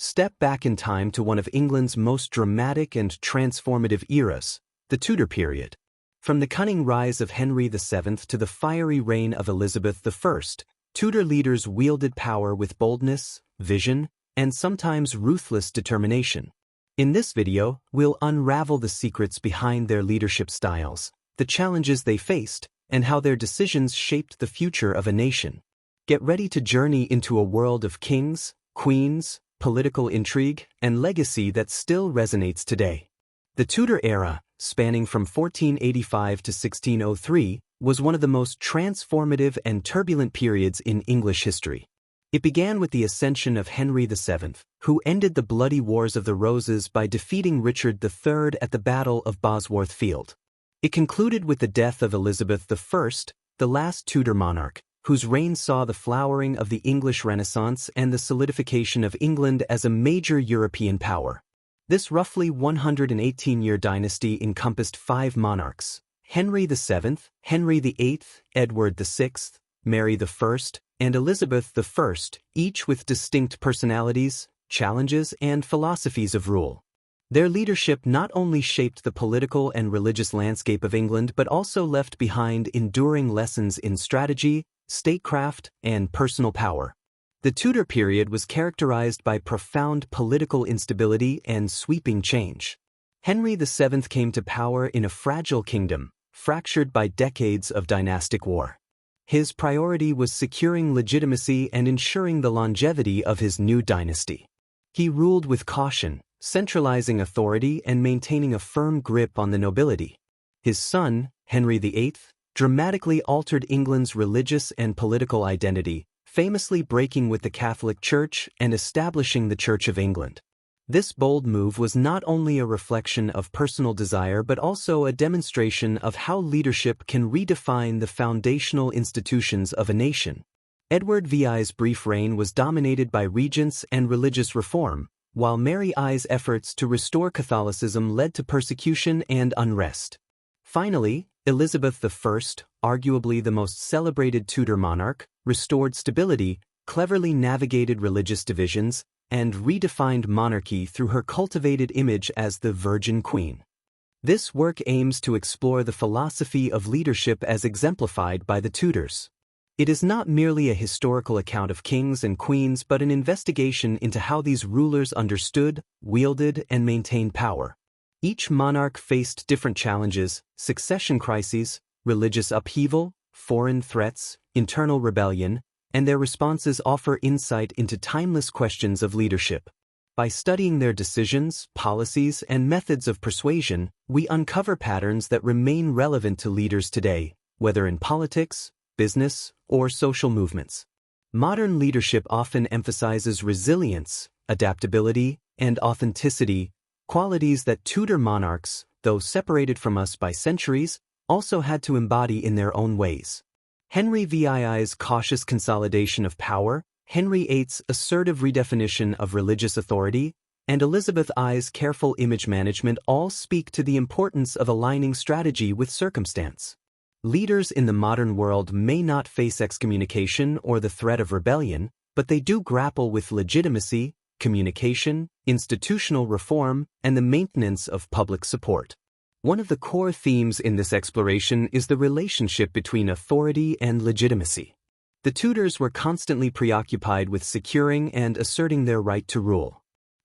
step back in time to one of England's most dramatic and transformative eras, the Tudor period. From the cunning rise of Henry VII to the fiery reign of Elizabeth I, Tudor leaders wielded power with boldness, vision, and sometimes ruthless determination. In this video, we'll unravel the secrets behind their leadership styles, the challenges they faced, and how their decisions shaped the future of a nation. Get ready to journey into a world of kings, queens, political intrigue, and legacy that still resonates today. The Tudor era, spanning from 1485 to 1603, was one of the most transformative and turbulent periods in English history. It began with the ascension of Henry VII, who ended the bloody Wars of the Roses by defeating Richard III at the Battle of Bosworth Field. It concluded with the death of Elizabeth I, the last Tudor monarch, whose reign saw the flowering of the English Renaissance and the solidification of England as a major European power. This roughly 118-year dynasty encompassed 5 monarchs: Henry VII, Henry VIII, Edward VI, Mary I, and Elizabeth I, each with distinct personalities, challenges, and philosophies of rule. Their leadership not only shaped the political and religious landscape of England but also left behind enduring lessons in strategy, statecraft, and personal power. The Tudor period was characterized by profound political instability and sweeping change. Henry VII came to power in a fragile kingdom, fractured by decades of dynastic war. His priority was securing legitimacy and ensuring the longevity of his new dynasty. He ruled with caution, centralizing authority and maintaining a firm grip on the nobility. His son, Henry VIII, dramatically altered England's religious and political identity, famously breaking with the Catholic Church and establishing the Church of England. This bold move was not only a reflection of personal desire but also a demonstration of how leadership can redefine the foundational institutions of a nation. Edward VI's brief reign was dominated by regents and religious reform, while Mary I's efforts to restore Catholicism led to persecution and unrest. Finally, Elizabeth I, arguably the most celebrated Tudor monarch, restored stability, cleverly navigated religious divisions, and redefined monarchy through her cultivated image as the Virgin Queen. This work aims to explore the philosophy of leadership as exemplified by the Tudors. It is not merely a historical account of kings and queens but an investigation into how these rulers understood, wielded, and maintained power. Each monarch faced different challenges: succession crises, religious upheaval, foreign threats, internal rebellion, and their responses offer insight into timeless questions of leadership. By studying their decisions, policies, and methods of persuasion, we uncover patterns that remain relevant to leaders today, whether in politics, business, or social movements. Modern leadership often emphasizes resilience, adaptability, and authenticity, qualities that Tudor monarchs, though separated from us by centuries, also had to embody in their own ways. Henry VII's cautious consolidation of power, Henry VIII's assertive redefinition of religious authority, and Elizabeth I's careful image management all speak to the importance of aligning strategy with circumstance. Leaders in the modern world may not face excommunication or the threat of rebellion, but they do grapple with legitimacy, communication, institutional reform, and the maintenance of public support. One of the core themes in this exploration is the relationship between authority and legitimacy. The Tudors were constantly preoccupied with securing and asserting their right to rule.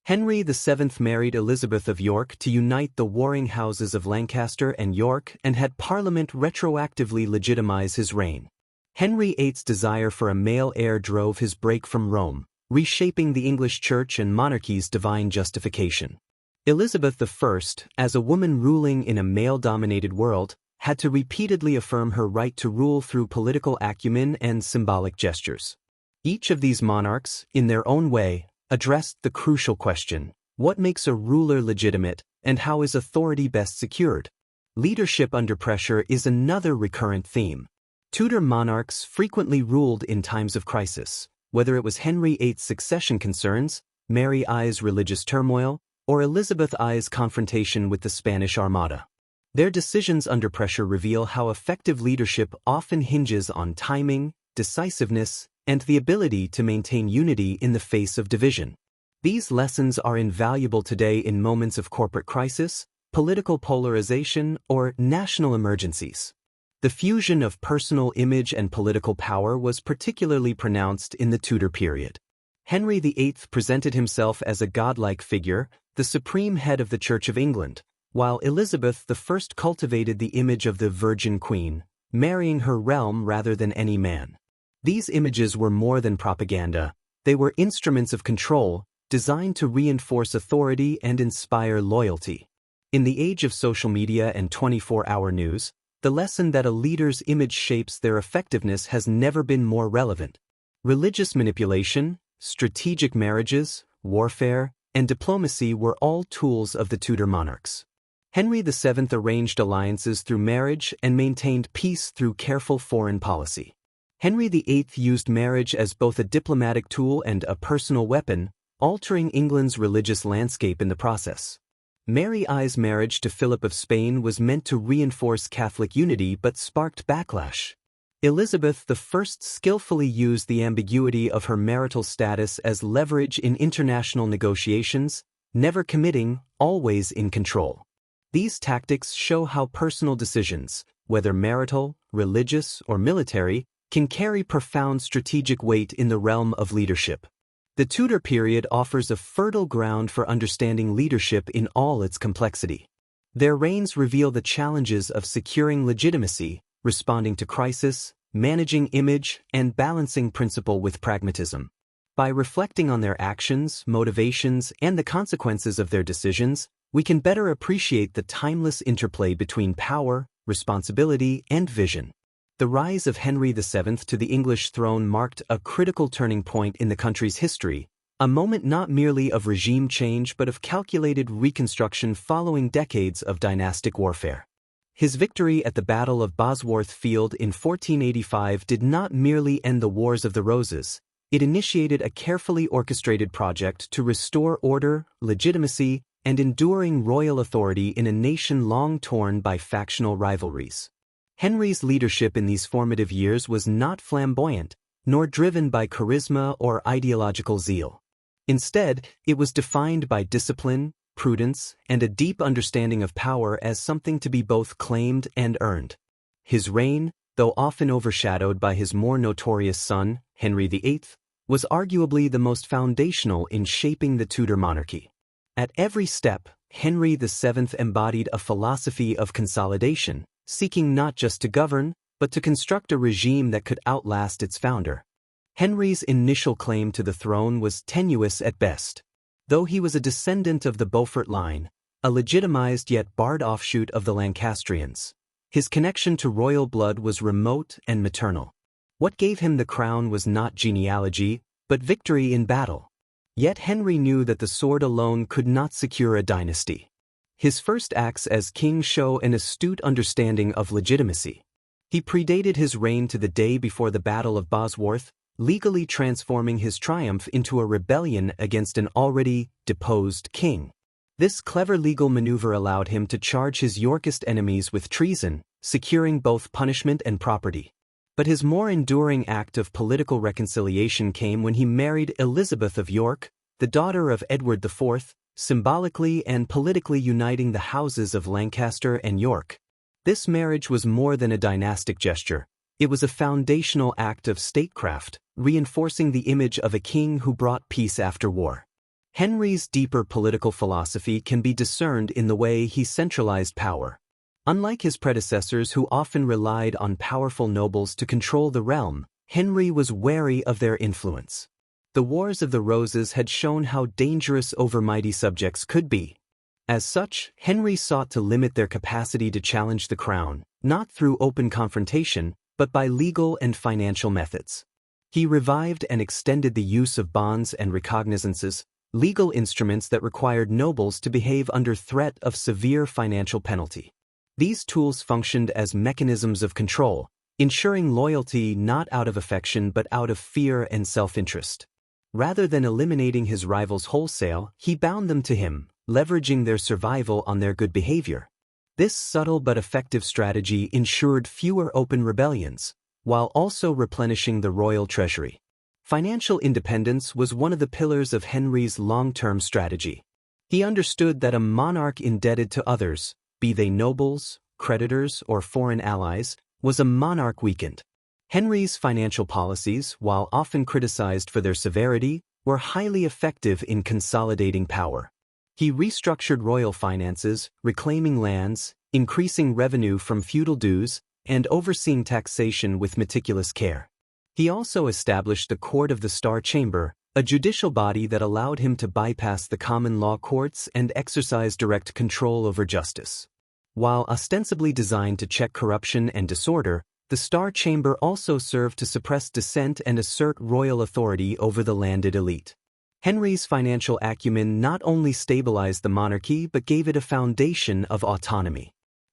Henry VII married Elizabeth of York to unite the warring houses of Lancaster and York and had Parliament retroactively legitimize his reign. Henry VIII's desire for a male heir drove his break from Rome, reshaping the English Church and monarchy's divine justification. Elizabeth I, as a woman ruling in a male-dominated world, had to repeatedly affirm her right to rule through political acumen and symbolic gestures. Each of these monarchs, in their own way, addressed the crucial question: what makes a ruler legitimate, and how is authority best secured? Leadership under pressure is another recurrent theme. Tudor monarchs frequently ruled in times of crisis, whether it was Henry VIII's succession concerns, Mary I's religious turmoil, or Elizabeth I's confrontation with the Spanish Armada. Their decisions under pressure reveal how effective leadership often hinges on timing, decisiveness, and the ability to maintain unity in the face of division. These lessons are invaluable today in moments of corporate crisis, political polarization, or national emergencies. The fusion of personal image and political power was particularly pronounced in the Tudor period. Henry VIII presented himself as a godlike figure, the supreme head of the Church of England, while Elizabeth I cultivated the image of the Virgin Queen, marrying her realm rather than any man. These images were more than propaganda, they were instruments of control, designed to reinforce authority and inspire loyalty. In the age of social media and 24-hour news, the lesson that a leader's image shapes their effectiveness has never been more relevant. Religious manipulation, strategic marriages, warfare, and diplomacy were all tools of the Tudor monarchs. Henry VII arranged alliances through marriage and maintained peace through careful foreign policy. Henry VIII used marriage as both a diplomatic tool and a personal weapon, altering England's religious landscape in the process. Mary I's marriage to Philip of Spain was meant to reinforce Catholic unity but sparked backlash. Elizabeth I skillfully used the ambiguity of her marital status as leverage in international negotiations, never committing, always in control. These tactics show how personal decisions, whether marital, religious, or military, can carry profound strategic weight in the realm of leadership. The Tudor period offers a fertile ground for understanding leadership in all its complexity. Their reigns reveal the challenges of securing legitimacy, responding to crisis, managing image, and balancing principle with pragmatism. By reflecting on their actions, motivations, and the consequences of their decisions, we can better appreciate the timeless interplay between power, responsibility, and vision. The rise of Henry VII to the English throne marked a critical turning point in the country's history, a moment not merely of regime change but of calculated reconstruction following decades of dynastic warfare. His victory at the Battle of Bosworth Field in 1485 did not merely end the Wars of the Roses, it initiated a carefully orchestrated project to restore order, legitimacy, and enduring royal authority in a nation long torn by factional rivalries. Henry's leadership in these formative years was not flamboyant, nor driven by charisma or ideological zeal. Instead, it was defined by discipline, prudence, and a deep understanding of power as something to be both claimed and earned. His reign, though often overshadowed by his more notorious son, Henry VIII, was arguably the most foundational in shaping the Tudor monarchy. At every step, Henry VII embodied a philosophy of consolidation, seeking not just to govern, but to construct a regime that could outlast its founder. Henry's initial claim to the throne was tenuous at best. Though he was a descendant of the Beaufort line, a legitimized yet barred offshoot of the Lancastrians, his connection to royal blood was remote and maternal. What gave him the crown was not genealogy, but victory in battle. Yet Henry knew that the sword alone could not secure a dynasty. His first acts as king show an astute understanding of legitimacy. He predated his reign to the day before the Battle of Bosworth, legally transforming his triumph into a rebellion against an already deposed king. This clever legal maneuver allowed him to charge his Yorkist enemies with treason, securing both punishment and property. But his more enduring act of political reconciliation came when he married Elizabeth of York, the daughter of Edward IV, symbolically and politically uniting the houses of Lancaster and York. This marriage was more than a dynastic gesture. It was a foundational act of statecraft, reinforcing the image of a king who brought peace after war. Henry's deeper political philosophy can be discerned in the way he centralized power. Unlike his predecessors who often relied on powerful nobles to control the realm, Henry was wary of their influence. The Wars of the Roses had shown how dangerous overmighty subjects could be. As such, Henry sought to limit their capacity to challenge the crown, not through open confrontation, but by legal and financial methods. He revived and extended the use of bonds and recognizances, legal instruments that required nobles to behave under threat of severe financial penalty. These tools functioned as mechanisms of control, ensuring loyalty not out of affection but out of fear and self-interest. Rather than eliminating his rivals wholesale, he bound them to him, leveraging their survival on their good behavior. This subtle but effective strategy ensured fewer open rebellions, while also replenishing the royal treasury. Financial independence was one of the pillars of Henry's long-term strategy. He understood that a monarch indebted to others, be they nobles, creditors, or foreign allies, was a monarch weakened. Henry's financial policies, while often criticized for their severity, were highly effective in consolidating power. He restructured royal finances, reclaiming lands, increasing revenue from feudal dues, and overseeing taxation with meticulous care. He also established the Court of the Star Chamber, a judicial body that allowed him to bypass the common law courts and exercise direct control over justice. While ostensibly designed to check corruption and disorder, the Star Chamber also served to suppress dissent and assert royal authority over the landed elite. Henry's financial acumen not only stabilized the monarchy but gave it a foundation of autonomy.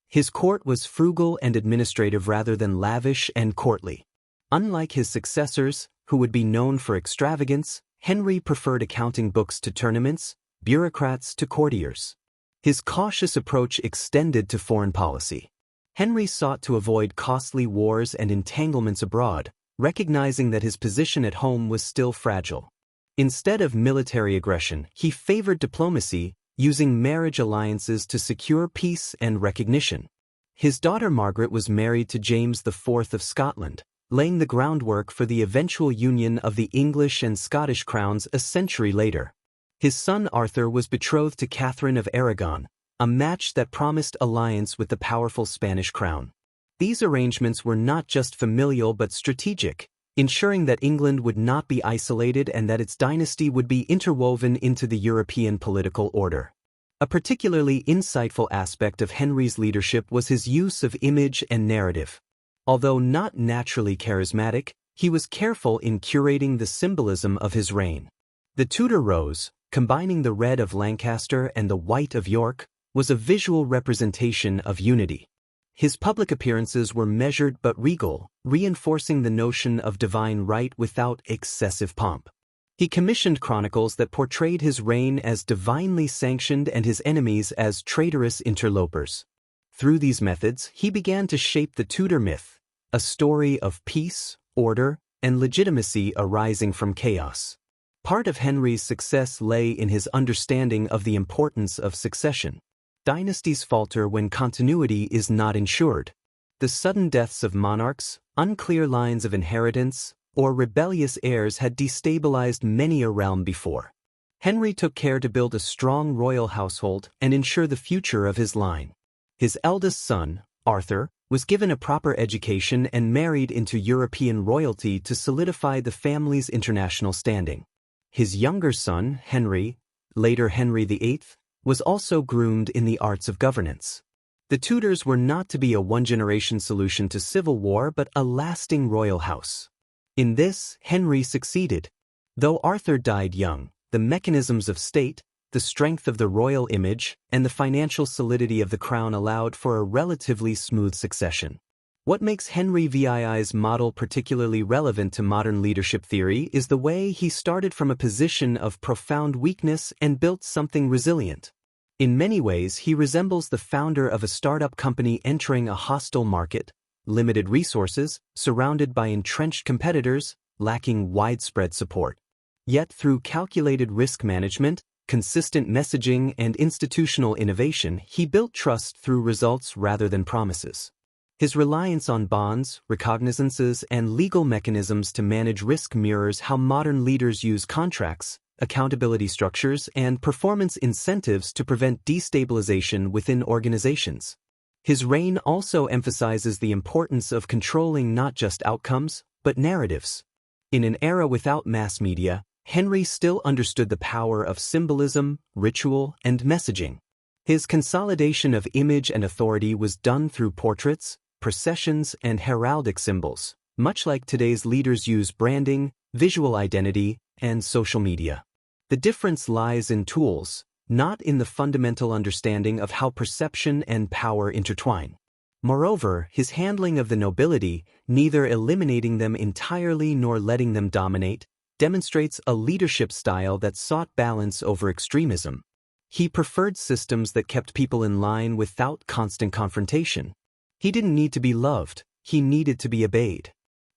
His court was frugal and administrative rather than lavish and courtly. Unlike his successors, who would be known for extravagance, Henry preferred accounting books to tournaments, bureaucrats to courtiers. His cautious approach extended to foreign policy. Henry sought to avoid costly wars and entanglements abroad, recognizing that his position at home was still fragile. Instead of military aggression, he favored diplomacy, using marriage alliances to secure peace and recognition. His daughter Margaret was married to James IV of Scotland, laying the groundwork for the eventual union of the English and Scottish crowns a century later. His son Arthur was betrothed to Catherine of Aragon, a match that promised alliance with the powerful Spanish crown. These arrangements were not just familial but strategic, ensuring that England would not be isolated and that its dynasty would be interwoven into the European political order. A particularly insightful aspect of Henry's leadership was his use of image and narrative. Although not naturally charismatic, he was careful in curating the symbolism of his reign. The Tudor rose, combining the red of Lancaster and the white of York, was a visual representation of unity. His public appearances were measured but regal, reinforcing the notion of divine right without excessive pomp. He commissioned chronicles that portrayed his reign as divinely sanctioned and his enemies as traitorous interlopers. Through these methods, he began to shape the Tudor myth, a story of peace, order, and legitimacy arising from chaos. Part of Henry's success lay in his understanding of the importance of succession. Dynasties falter when continuity is not ensured. The sudden deaths of monarchs, unclear lines of inheritance, or rebellious heirs had destabilized many a realm before. Henry took care to build a strong royal household and ensure the future of his line. His eldest son, Arthur, was given a proper education and married into European royalty to solidify the family's international standing. His younger son, Henry, later Henry VIII, was also groomed in the arts of governance. The Tudors were not to be a one-generation solution to civil war but a lasting royal house. In this, Henry succeeded. Though Arthur died young, the mechanisms of state, the strength of the royal image, and the financial solidity of the crown allowed for a relatively smooth succession. What makes Henry VII's model particularly relevant to modern leadership theory is the way he started from a position of profound weakness and built something resilient. In many ways, he resembles the founder of a startup company entering a hostile market, limited resources, surrounded by entrenched competitors, lacking widespread support. Yet through calculated risk management, consistent messaging, and institutional innovation, he built trust through results rather than promises. His reliance on bonds, recognizances, and legal mechanisms to manage risk mirrors how modern leaders use contracts, accountability structures, and performance incentives to prevent destabilization within organizations. His reign also emphasizes the importance of controlling not just outcomes, but narratives. In an era without mass media, Henry still understood the power of symbolism, ritual, and messaging. His consolidation of image and authority was done through portraits, processions, and heraldic symbols, much like today's leaders use branding, visual identity, and social media. The difference lies in tools, not in the fundamental understanding of how perception and power intertwine. Moreover, his handling of the nobility, neither eliminating them entirely nor letting them dominate, demonstrates a leadership style that sought balance over extremism. He preferred systems that kept people in line without constant confrontation. He didn't need to be loved, he needed to be obeyed.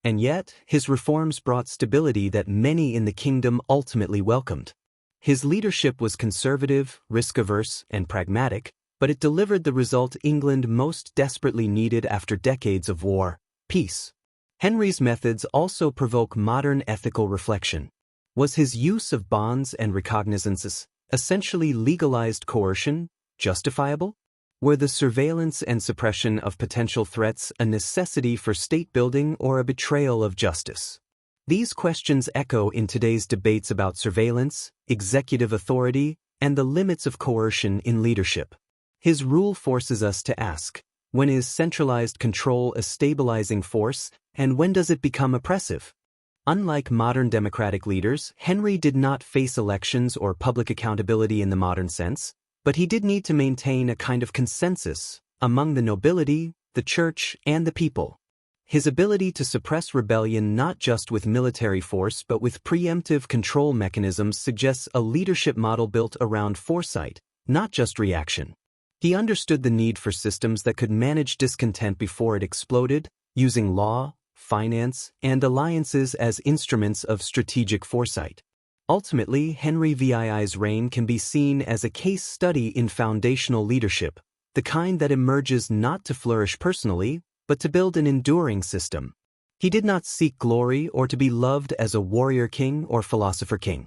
And yet, his reforms brought stability that many in the kingdom ultimately welcomed. His leadership was conservative, risk-averse, and pragmatic, but it delivered the result England most desperately needed after decades of war: peace. Henry's methods also provoke modern ethical reflection. Was his use of bonds and recognizances, essentially legalized coercion, justifiable? Were the surveillance and suppression of potential threats a necessity for state building or a betrayal of justice? These questions echo in today's debates about surveillance, executive authority, and the limits of coercion in leadership. His rule forces us to ask, when is centralized control a stabilizing force, and when does it become oppressive? Unlike modern democratic leaders, Henry did not face elections or public accountability in the modern sense, but he did need to maintain a kind of consensus among the nobility, the church, and the people. His ability to suppress rebellion not just with military force but with preemptive control mechanisms suggests a leadership model built around foresight, not just reaction. He understood the need for systems that could manage discontent before it exploded, using law, finance, and alliances as instruments of strategic foresight. Ultimately, Henry VII's reign can be seen as a case study in foundational leadership, the kind that emerges not to flourish personally, but to build an enduring system. He did not seek glory or to be loved as a warrior king or philosopher king.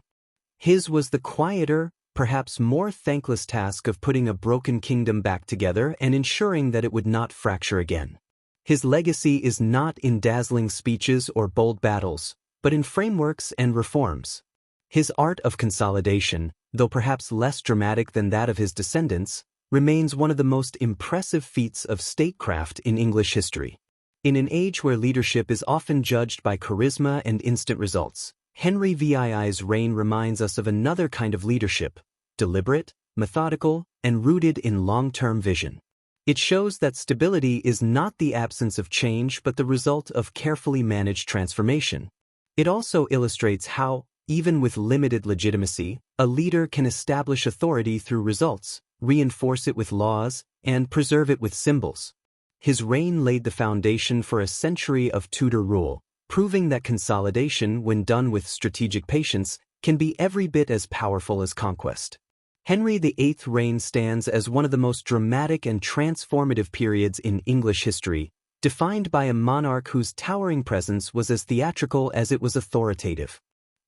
His was the quieter, perhaps more thankless task of putting a broken kingdom back together and ensuring that it would not fracture again. His legacy is not in dazzling speeches or bold battles, but in frameworks and reforms. His art of consolidation, though perhaps less dramatic than that of his descendants, remains one of the most impressive feats of statecraft in English history. In an age where leadership is often judged by charisma and instant results, Henry VII's reign reminds us of another kind of leadership: deliberate, methodical, and rooted in long-term vision. It shows that stability is not the absence of change but the result of carefully managed transformation. It also illustrates how, even with limited legitimacy, a leader can establish authority through results, reinforce it with laws, and preserve it with symbols. His reign laid the foundation for a century of Tudor rule, proving that consolidation, when done with strategic patience, can be every bit as powerful as conquest. Henry VIII's reign stands as one of the most dramatic and transformative periods in English history, defined by a monarch whose towering presence was as theatrical as it was authoritative.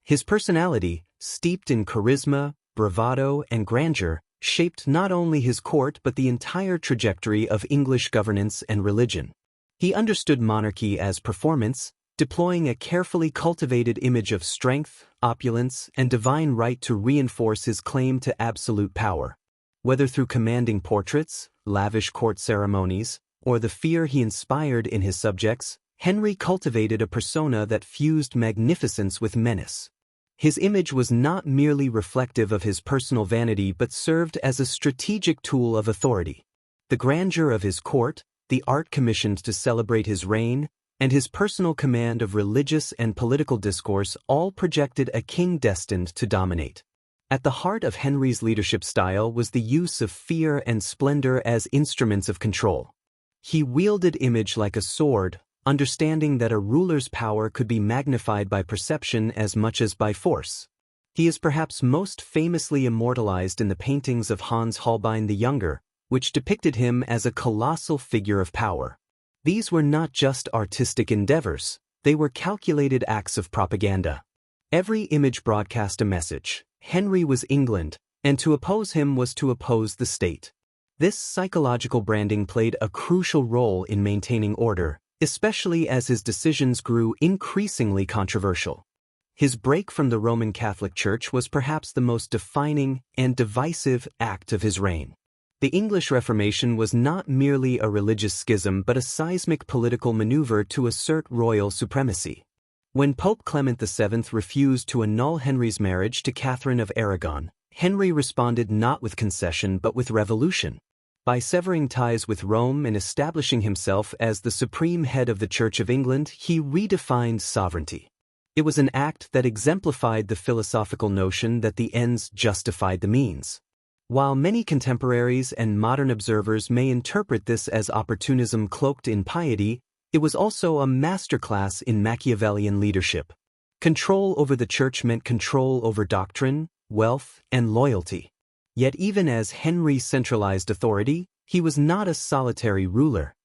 His personality, steeped in charisma, bravado, and grandeur, shaped not only his court but the entire trajectory of English governance and religion. He understood monarchy as performance, deploying a carefully cultivated image of strength, opulence, and divine right to reinforce his claim to absolute power. Whether through commanding portraits, lavish court ceremonies, or the fear he inspired in his subjects, Henry cultivated a persona that fused magnificence with menace. His image was not merely reflective of his personal vanity but served as a strategic tool of authority. The grandeur of his court, the art commissioned to celebrate his reign, and his personal command of religious and political discourse all projected a king destined to dominate. At the heart of Henry's leadership style was the use of fear and splendor as instruments of control. He wielded image like a sword, understanding that a ruler's power could be magnified by perception as much as by force. He is perhaps most famously immortalized in the paintings of Hans Holbein the Younger, which depicted him as a colossal figure of power. These were not just artistic endeavors, they were calculated acts of propaganda. Every image broadcast a message: Henry was England, and to oppose him was to oppose the state. This psychological branding played a crucial role in maintaining order, especially as his decisions grew increasingly controversial. His break from the Roman Catholic Church was perhaps the most defining and divisive act of his reign. The English Reformation was not merely a religious schism but a seismic political maneuver to assert royal supremacy. When Pope Clement VII refused to annul Henry's marriage to Catherine of Aragon, Henry responded not with concession but with revolution. By severing ties with Rome and establishing himself as the supreme head of the Church of England, he redefined sovereignty. It was an act that exemplified the philosophical notion that the ends justified the means. While many contemporaries and modern observers may interpret this as opportunism cloaked in piety, It was also a masterclass in Machiavellian leadership. Control over the church meant control over doctrine, wealth, and loyalty. Yet even as Henry centralized authority, he was not a solitary ruler.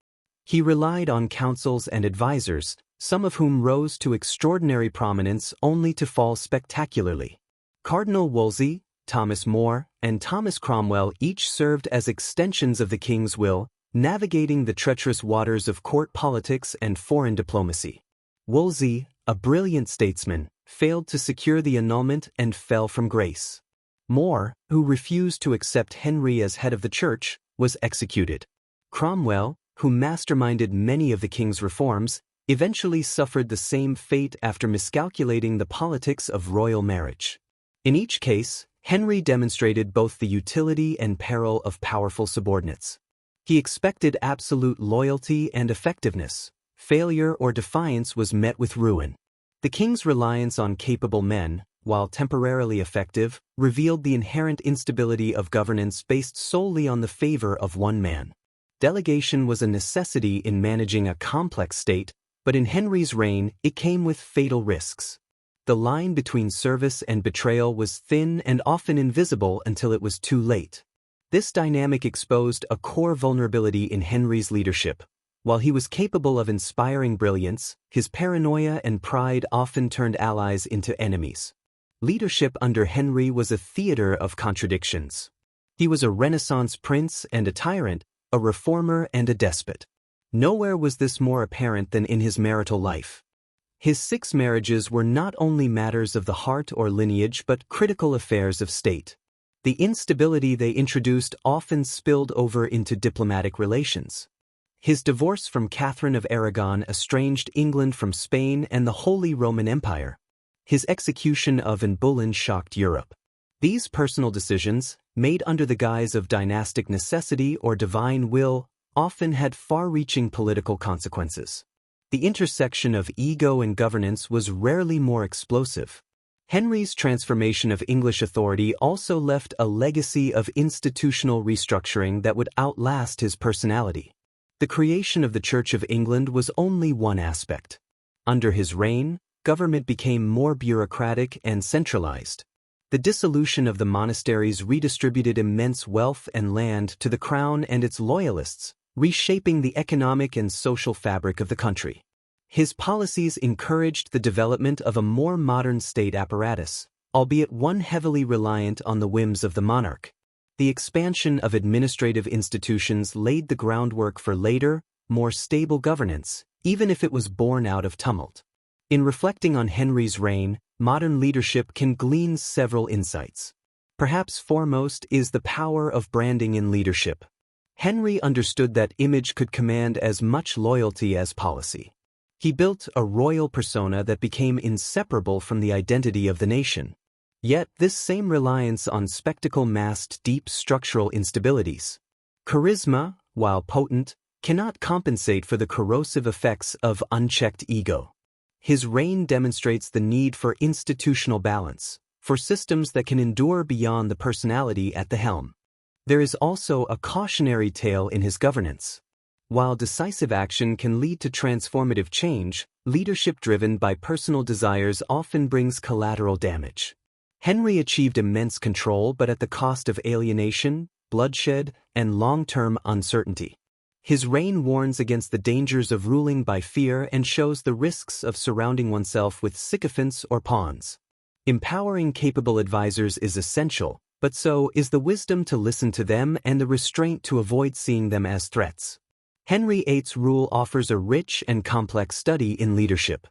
He relied on councils and advisors, some of whom rose to extraordinary prominence only to fall spectacularly. Cardinal Wolsey, Thomas More, and Thomas Cromwell each served as extensions of the king's will, navigating the treacherous waters of court politics and foreign diplomacy. Wolsey, a brilliant statesman, failed to secure the annulment and fell from grace. More, who refused to accept Henry as head of the church, was executed. Cromwell, who masterminded many of the king's reforms, eventually suffered the same fate after miscalculating the politics of royal marriage. In each case, Henry demonstrated both the utility and peril of powerful subordinates. He expected absolute loyalty and effectiveness. Failure or defiance was met with ruin. The king's reliance on capable men, while temporarily effective, revealed the inherent instability of governance based solely on the favor of one man. Delegation was a necessity in managing a complex state, but in Henry's reign it came with fatal risks. The line between service and betrayal was thin and often invisible until it was too late. This dynamic exposed a core vulnerability in Henry's leadership. While he was capable of inspiring brilliance, his paranoia and pride often turned allies into enemies. Leadership under Henry was a theater of contradictions. He was a Renaissance prince and a tyrant, a reformer and a despot. Nowhere was this more apparent than in his marital life. His 6 marriages were not only matters of the heart or lineage but critical affairs of state. The instability they introduced often spilled over into diplomatic relations. His divorce from Catherine of Aragon estranged England from Spain and the Holy Roman Empire. His execution of Anne Boleyn shocked Europe. These personal decisions, made under the guise of dynastic necessity or divine will, often had far-reaching political consequences. The intersection of ego and governance was rarely more explosive. Henry's transformation of English authority also left a legacy of institutional restructuring that would outlast his personality. The creation of the Church of England was only one aspect. Under his reign, government became more bureaucratic and centralized. The dissolution of the monasteries redistributed immense wealth and land to the crown and its loyalists, reshaping the economic and social fabric of the country. His policies encouraged the development of a more modern state apparatus, albeit one heavily reliant on the whims of the monarch. The expansion of administrative institutions laid the groundwork for later, more stable governance, even if it was born out of tumult. In reflecting on Henry's reign, modern leadership can glean several insights. Perhaps foremost is the power of branding in leadership. Henry understood that image could command as much loyalty as policy. He built a royal persona that became inseparable from the identity of the nation. Yet this same reliance on spectacle masked deep structural instabilities. Charisma, while potent, cannot compensate for the corrosive effects of unchecked ego. His reign demonstrates the need for institutional balance, for systems that can endure beyond the personality at the helm. There is also a cautionary tale in his governance. While decisive action can lead to transformative change, leadership driven by personal desires often brings collateral damage. Henry achieved immense control but at the cost of alienation, bloodshed, and long-term uncertainty. His reign warns against the dangers of ruling by fear and shows the risks of surrounding oneself with sycophants or pawns. Empowering capable advisors is essential, but so is the wisdom to listen to them and the restraint to avoid seeing them as threats. Henry VIII's rule offers a rich and complex study in leadership.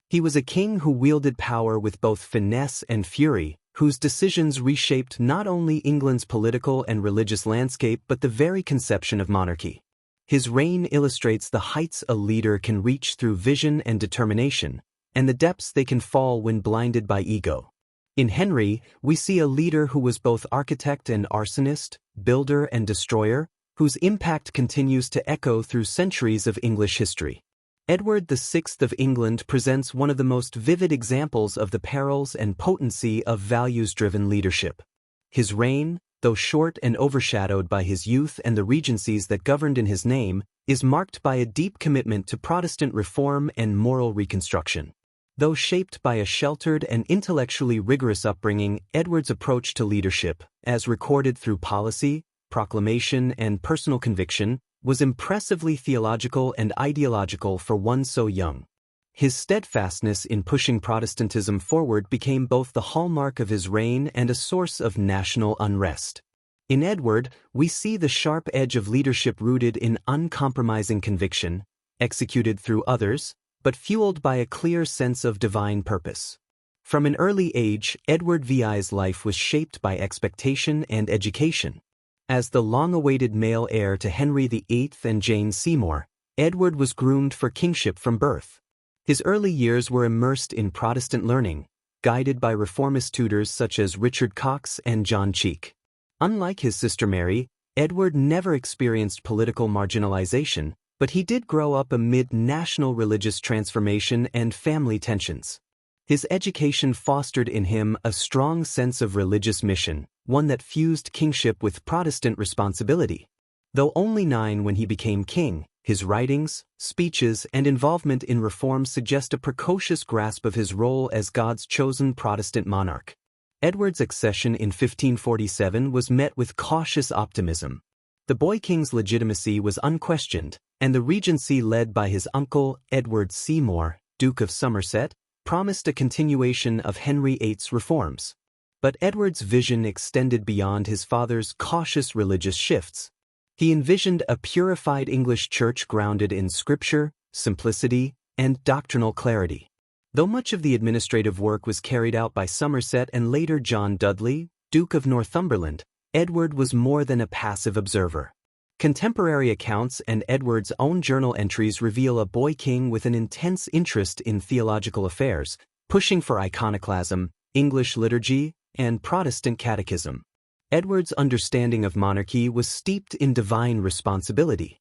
He was a king who wielded power with both finesse and fury, whose decisions reshaped not only England's political and religious landscape but the very conception of monarchy. His reign illustrates the heights a leader can reach through vision and determination, and the depths they can fall when blinded by ego. In Henry, we see a leader who was both architect and arsonist, builder and destroyer, whose impact continues to echo through centuries of English history. Edward VI of England presents one of the most vivid examples of the perils and potency of values-driven leadership. His reign, though short and overshadowed by his youth and the regencies that governed in his name, is marked by a deep commitment to Protestant reform and moral reconstruction. Though shaped by a sheltered and intellectually rigorous upbringing, Edward's approach to leadership, as recorded through policy, proclamation, and personal conviction, was impressively theological and ideological for one so young. His steadfastness in pushing Protestantism forward became both the hallmark of his reign and a source of national unrest. In Edward, we see the sharp edge of leadership rooted in uncompromising conviction, executed through others, but fueled by a clear sense of divine purpose. From an early age, Edward VI's life was shaped by expectation and education. As the long-awaited male heir to Henry VIII and Jane Seymour, Edward was groomed for kingship from birth. His early years were immersed in Protestant learning, guided by reformist tutors such as Richard Cox and John Cheek. Unlike his sister Mary, Edward never experienced political marginalization, but he did grow up amid national religious transformation and family tensions. His education fostered in him a strong sense of religious mission, one that fused kingship with Protestant responsibility. Though only 9 when he became king, his writings, speeches, and involvement in reform suggest a precocious grasp of his role as God's chosen Protestant monarch. Edward's accession in 1547 was met with cautious optimism. The boy king's legitimacy was unquestioned, and the regency led by his uncle, Edward Seymour, Duke of Somerset, promised a continuation of Henry VIII's reforms. But Edward's vision extended beyond his father's cautious religious shifts. He envisioned a purified English church grounded in scripture, simplicity, and doctrinal clarity. Though much of the administrative work was carried out by Somerset and later John Dudley, Duke of Northumberland, Edward was more than a passive observer. Contemporary accounts and Edward's own journal entries reveal a boy king with an intense interest in theological affairs, pushing for iconoclasm, English liturgy, and Protestant catechism. Edward's understanding of monarchy was steeped in divine responsibility.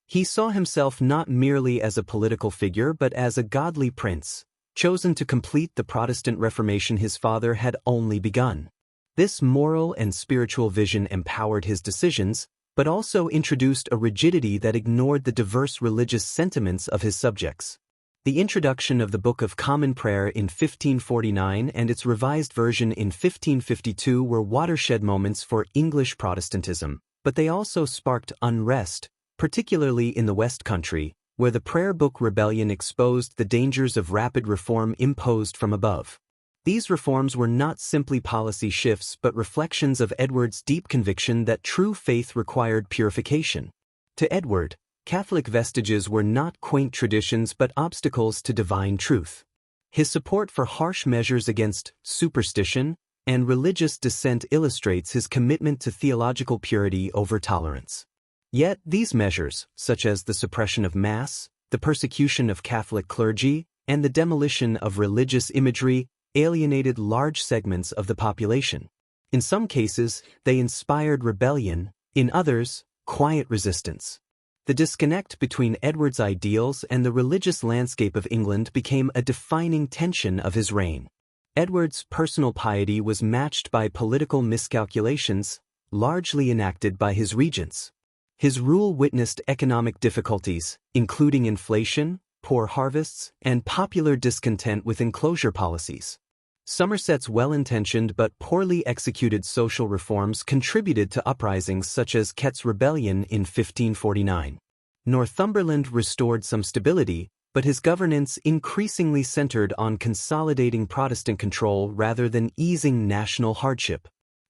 He saw himself not merely as a political figure but as a godly prince, chosen to complete the Protestant Reformation his father had only begun. This moral and spiritual vision empowered his decisions, but also introduced a rigidity that ignored the diverse religious sentiments of his subjects. The introduction of the Book of Common Prayer in 1549 and its revised version in 1552 were watershed moments for English Protestantism, but they also sparked unrest, particularly in the West Country, where the Prayer Book Rebellion exposed the dangers of rapid reform imposed from above. These reforms were not simply policy shifts but reflections of Edward's deep conviction that true faith required purification. To Edward, Catholic vestiges were not quaint traditions but obstacles to divine truth. His support for harsh measures against superstition and religious dissent illustrates his commitment to theological purity over tolerance. Yet these measures, such as the suppression of Mass, the persecution of Catholic clergy, and the demolition of religious imagery, alienated large segments of the population. In some cases, they inspired rebellion, in others, quiet resistance. The disconnect between Edward's ideals and the religious landscape of England became a defining tension of his reign. Edward's personal piety was matched by political miscalculations, largely enacted by his regents. His rule witnessed economic difficulties, including inflation, poor harvests, and popular discontent with enclosure policies. Somerset's well-intentioned but poorly executed social reforms contributed to uprisings such as Kett's Rebellion in 1549. Northumberland restored some stability, but his governance increasingly centered on consolidating Protestant control rather than easing national hardship.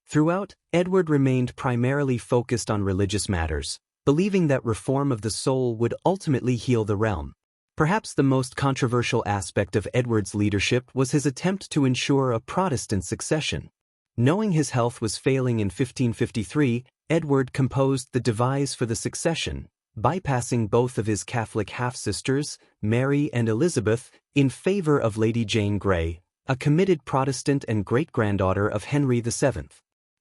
Throughout, Edward remained primarily focused on religious matters, believing that reform of the soul would ultimately heal the realm. Perhaps the most controversial aspect of Edward's leadership was his attempt to ensure a Protestant succession. Knowing his health was failing in 1553, Edward composed the devise for the succession, bypassing both of his Catholic half-sisters, Mary and Elizabeth, in favor of Lady Jane Grey, a committed Protestant and great-granddaughter of Henry VII.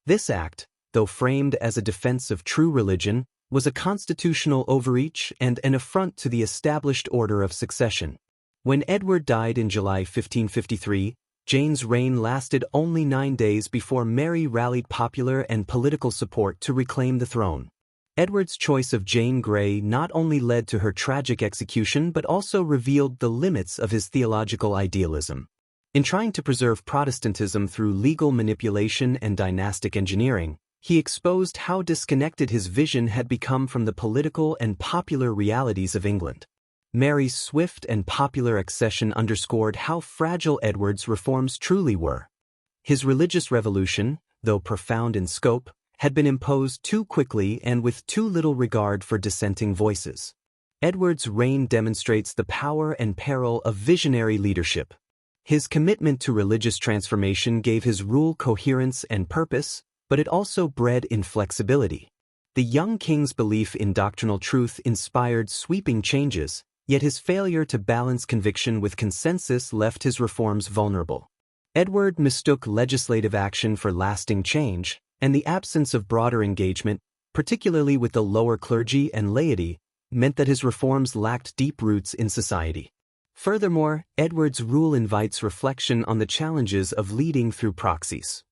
This act, though framed as a defense of true religion, was a constitutional overreach and an affront to the established order of succession. When Edward died in July 1553, Jane's reign lasted only 9 days before Mary rallied popular and political support to reclaim the throne. Edward's choice of Jane Grey not only led to her tragic execution but also revealed the limits of his theological idealism. In trying to preserve Protestantism through legal manipulation and dynastic engineering, he exposed how disconnected his vision had become from the political and popular realities of England. Mary's swift and popular accession underscored how fragile Edward's reforms truly were. His religious revolution, though profound in scope, had been imposed too quickly and with too little regard for dissenting voices. Edward's reign demonstrates the power and peril of visionary leadership. His commitment to religious transformation gave his rule coherence and purpose, but it also bred inflexibility. The young king's belief in doctrinal truth inspired sweeping changes, yet his failure to balance conviction with consensus left his reforms vulnerable. Edward mistook legislative action for lasting change, and the absence of broader engagement, particularly with the lower clergy and laity, meant that his reforms lacked deep roots in society. Furthermore, Edward's rule invites reflection on the challenges of leading through proxies.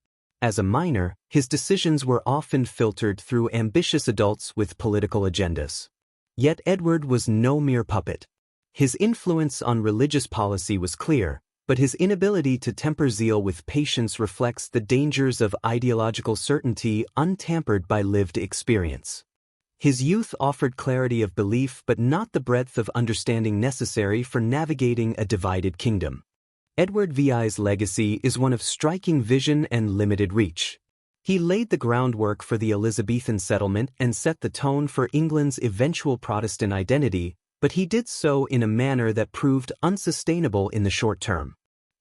As a minor, his decisions were often filtered through ambitious adults with political agendas. Yet Edward was no mere puppet. His influence on religious policy was clear, but his inability to temper zeal with patience reflects the dangers of ideological certainty untampered by lived experience. His youth offered clarity of belief but not the breadth of understanding necessary for navigating a divided kingdom. Edward VII's legacy is one of striking vision and limited reach. He laid the groundwork for the Elizabethan settlement and set the tone for England's eventual Protestant identity, but he did so in a manner that proved unsustainable in the short term.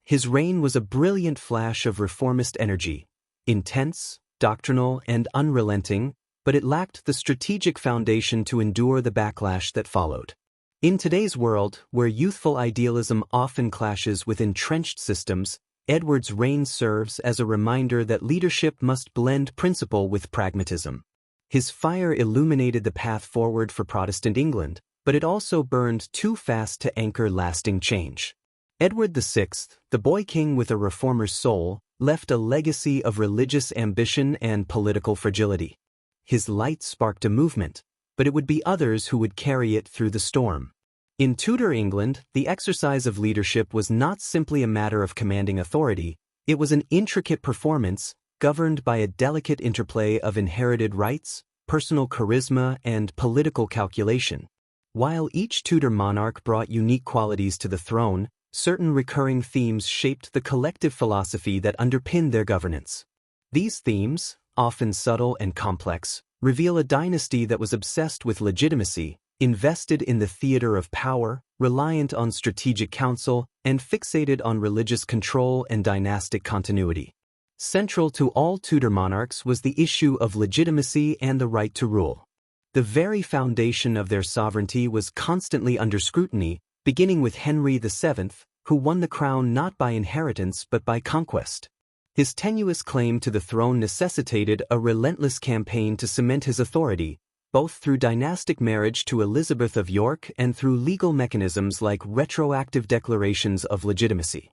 His reign was a brilliant flash of reformist energy, intense, doctrinal, and unrelenting, but it lacked the strategic foundation to endure the backlash that followed. In today's world, where youthful idealism often clashes with entrenched systems, Edward's reign serves as a reminder that leadership must blend principle with pragmatism. His fire illuminated the path forward for Protestant England, but it also burned too fast to anchor lasting change. Edward VI, the boy king with a reformer's soul, left a legacy of religious ambition and political fragility. His light sparked a movement, but it would be others who would carry it through the storm. In Tudor England, the exercise of leadership was not simply a matter of commanding authority, it was an intricate performance, governed by a delicate interplay of inherited rights, personal charisma, and political calculation. While each Tudor monarch brought unique qualities to the throne, certain recurring themes shaped the collective philosophy that underpinned their governance. These themes, often subtle and complex, reveal a dynasty that was obsessed with legitimacy, invested in the theater of power, reliant on strategic counsel, and fixated on religious control and dynastic continuity. Central to all Tudor monarchs was the issue of legitimacy and the right to rule. The very foundation of their sovereignty was constantly under scrutiny, beginning with Henry VII, who won the crown not by inheritance but by conquest. His tenuous claim to the throne necessitated a relentless campaign to cement his authority, both through dynastic marriage to Elizabeth of York and through legal mechanisms like retroactive declarations of legitimacy.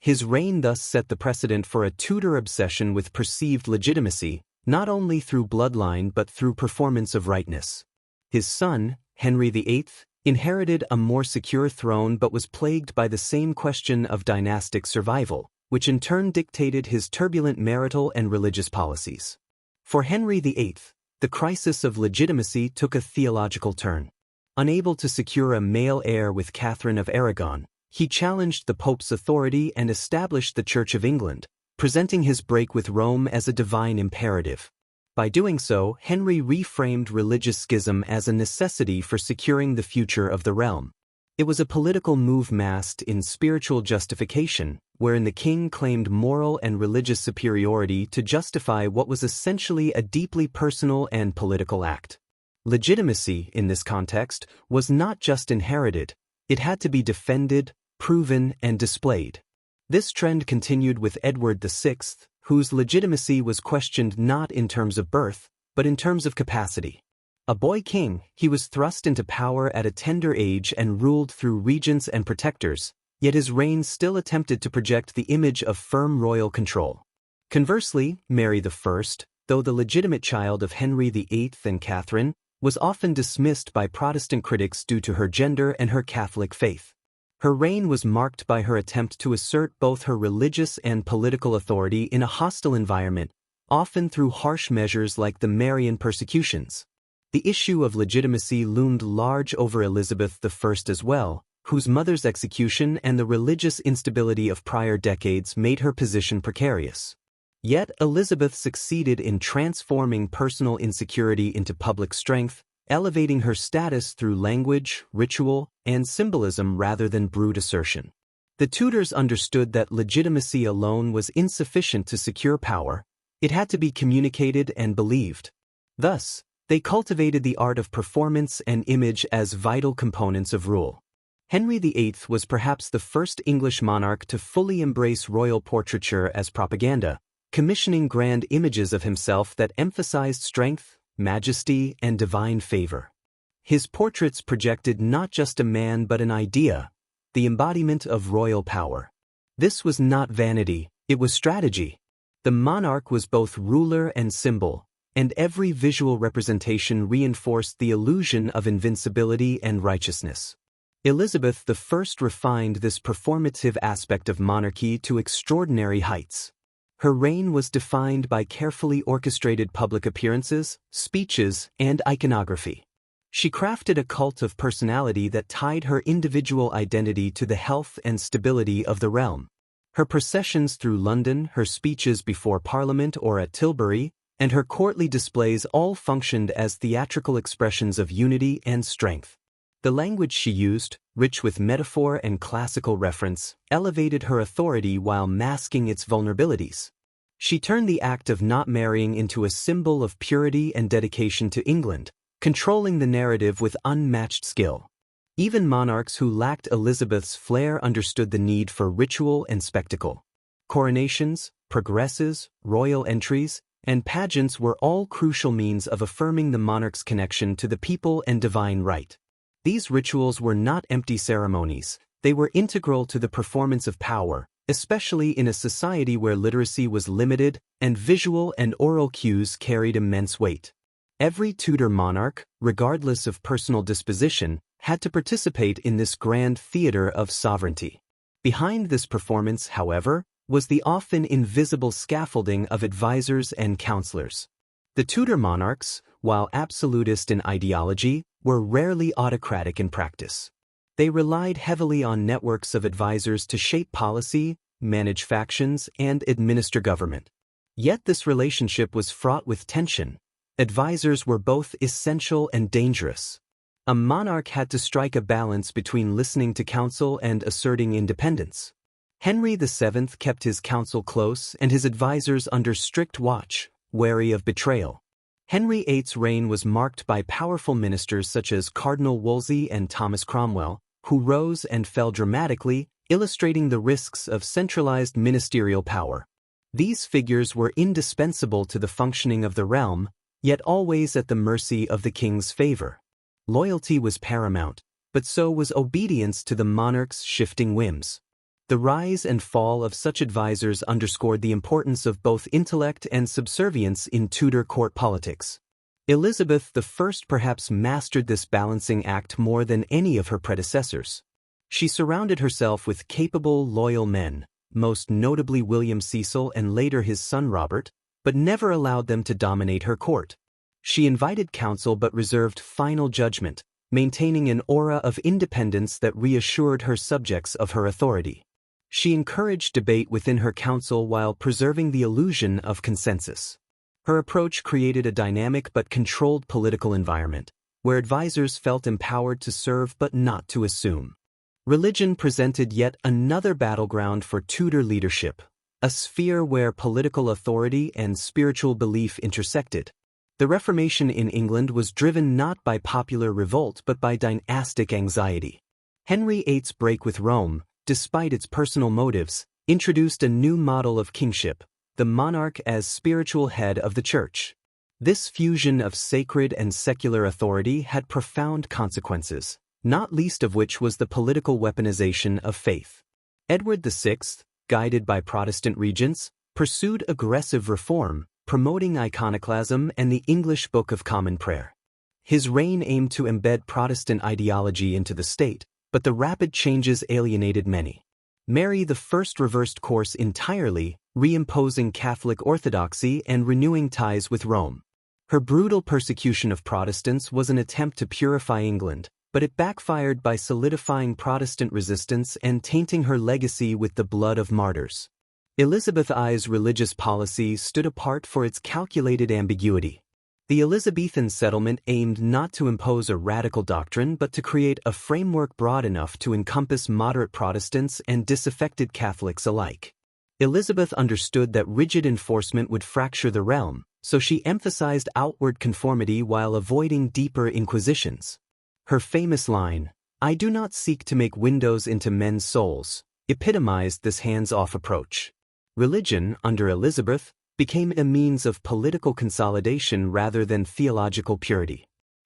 His reign thus set the precedent for a Tudor obsession with perceived legitimacy, not only through bloodline but through performance of rightness. His son, Henry VIII, inherited a more secure throne but was plagued by the same question of dynastic survival, which in turn dictated his turbulent marital and religious policies. For Henry VIII, the crisis of legitimacy took a theological turn. Unable to secure a male heir with Catherine of Aragon, he challenged the Pope's authority and established the Church of England, presenting his break with Rome as a divine imperative. By doing so, Henry reframed religious schism as a necessity for securing the future of the realm. It was a political move masked in spiritual justification, wherein the king claimed moral and religious superiority to justify what was essentially a deeply personal and political act. Legitimacy, in this context, was not just inherited, it had to be defended, proven, and displayed. This trend continued with Edward VI, whose legitimacy was questioned not in terms of birth, but in terms of capacity. A boy king, he was thrust into power at a tender age and ruled through regents and protectors, yet his reign still attempted to project the image of firm royal control. Conversely, Mary I, though the legitimate child of Henry VIII and Catherine, was often dismissed by Protestant critics due to her gender and her Catholic faith. Her reign was marked by her attempt to assert both her religious and political authority in a hostile environment, often through harsh measures like the Marian persecutions. The issue of legitimacy loomed large over Elizabeth I as well, whose mother's execution and the religious instability of prior decades made her position precarious. Yet Elizabeth succeeded in transforming personal insecurity into public strength, elevating her status through language, ritual, and symbolism rather than brute assertion. The Tudors understood that legitimacy alone was insufficient to secure power; it had to be communicated and believed. Thus, they cultivated the art of performance and image as vital components of rule. Henry VIII was perhaps the first English monarch to fully embrace royal portraiture as propaganda, commissioning grand images of himself that emphasized strength, majesty, and divine favor. His portraits projected not just a man but an idea, the embodiment of royal power. This was not vanity, it was strategy. The monarch was both ruler and symbol, and every visual representation reinforced the illusion of invincibility and righteousness. Elizabeth I refined this performative aspect of monarchy to extraordinary heights. Her reign was defined by carefully orchestrated public appearances, speeches, and iconography. She crafted a cult of personality that tied her individual identity to the health and stability of the realm. Her processions through London, her speeches before Parliament or at Tilbury, and her courtly displays all functioned as theatrical expressions of unity and strength. The language she used, rich with metaphor and classical reference, elevated her authority while masking its vulnerabilities. She turned the act of not marrying into a symbol of purity and dedication to England, controlling the narrative with unmatched skill. Even monarchs who lacked Elizabeth's flair understood the need for ritual and spectacle. Coronations, progresses, royal entries, and pageants were all crucial means of affirming the monarch's connection to the people and divine right. These rituals were not empty ceremonies, they were integral to the performance of power, especially in a society where literacy was limited and visual and oral cues carried immense weight. Every Tudor monarch, regardless of personal disposition, had to participate in this grand theater of sovereignty. Behind this performance, however, was the often invisible scaffolding of advisors and counselors. The Tudor monarchs, while absolutist in ideology, were rarely autocratic in practice. They relied heavily on networks of advisors to shape policy, manage factions, and administer government. Yet this relationship was fraught with tension. Advisors were both essential and dangerous. A monarch had to strike a balance between listening to counsel and asserting independence. Henry VII kept his counsel close and his advisors under strict watch, wary of betrayal. Henry VIII's reign was marked by powerful ministers such as Cardinal Wolsey and Thomas Cromwell, who rose and fell dramatically, illustrating the risks of centralized ministerial power. These figures were indispensable to the functioning of the realm, yet always at the mercy of the king's favor. Loyalty was paramount, but so was obedience to the monarch's shifting whims. The rise and fall of such advisors underscored the importance of both intellect and subservience in Tudor court politics. Elizabeth I perhaps mastered this balancing act more than any of her predecessors. She surrounded herself with capable, loyal men, most notably William Cecil and later his son Robert, but never allowed them to dominate her court. She invited counsel but reserved final judgment, maintaining an aura of independence that reassured her subjects of her authority. She encouraged debate within her council while preserving the illusion of consensus. Her approach created a dynamic but controlled political environment, where advisors felt empowered to serve but not to assume. Religion presented yet another battleground for Tudor leadership, a sphere where political authority and spiritual belief intersected. The Reformation in England was driven not by popular revolt but by dynastic anxiety. Henry VIII's break with Rome, despite its personal motives, introduced a new model of kingship, the monarch as spiritual head of the church. This fusion of sacred and secular authority had profound consequences, not least of which was the political weaponization of faith. Edward VI, guided by Protestant regents, pursued aggressive reform, promoting iconoclasm and the English Book of Common Prayer. His reign aimed to embed Protestant ideology into the state, but the rapid changes alienated many. Mary I reversed course entirely, reimposing Catholic orthodoxy and renewing ties with Rome. Her brutal persecution of Protestants was an attempt to purify England, but it backfired by solidifying Protestant resistance and tainting her legacy with the blood of martyrs. Elizabeth I's religious policy stood apart for its calculated ambiguity. The Elizabethan settlement aimed not to impose a radical doctrine but to create a framework broad enough to encompass moderate Protestants and disaffected Catholics alike. Elizabeth understood that rigid enforcement would fracture the realm, so she emphasized outward conformity while avoiding deeper inquisitions. Her famous line, "I do not seek to make windows into men's souls," epitomized this hands-off approach. Religion, under Elizabeth, became a means of political consolidation rather than theological purity.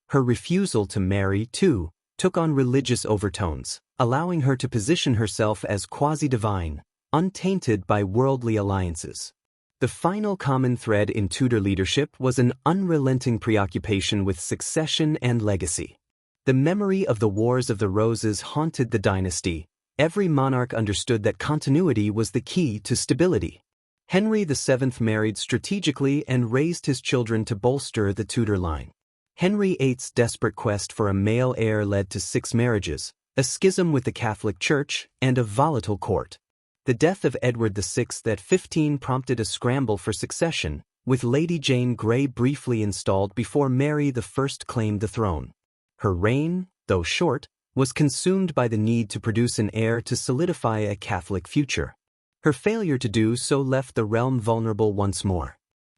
Her refusal to marry, too, took on religious overtones, allowing her to position herself as quasi-divine, untainted by worldly alliances. The final common thread in Tudor leadership was an unrelenting preoccupation with succession and legacy. The memory of the Wars of the Roses haunted the dynasty. Every monarch understood that continuity was the key to stability. Henry VII married strategically and raised his children to bolster the Tudor line. Henry VIII's desperate quest for a male heir led to 6 marriages, a schism with the Catholic Church, and a volatile court. The death of Edward VI at 15 prompted a scramble for succession, with Lady Jane Grey briefly installed before Mary I claimed the throne. Her reign, though short, was consumed by the need to produce an heir to solidify a Catholic future. Her failure to do so left the realm vulnerable once more.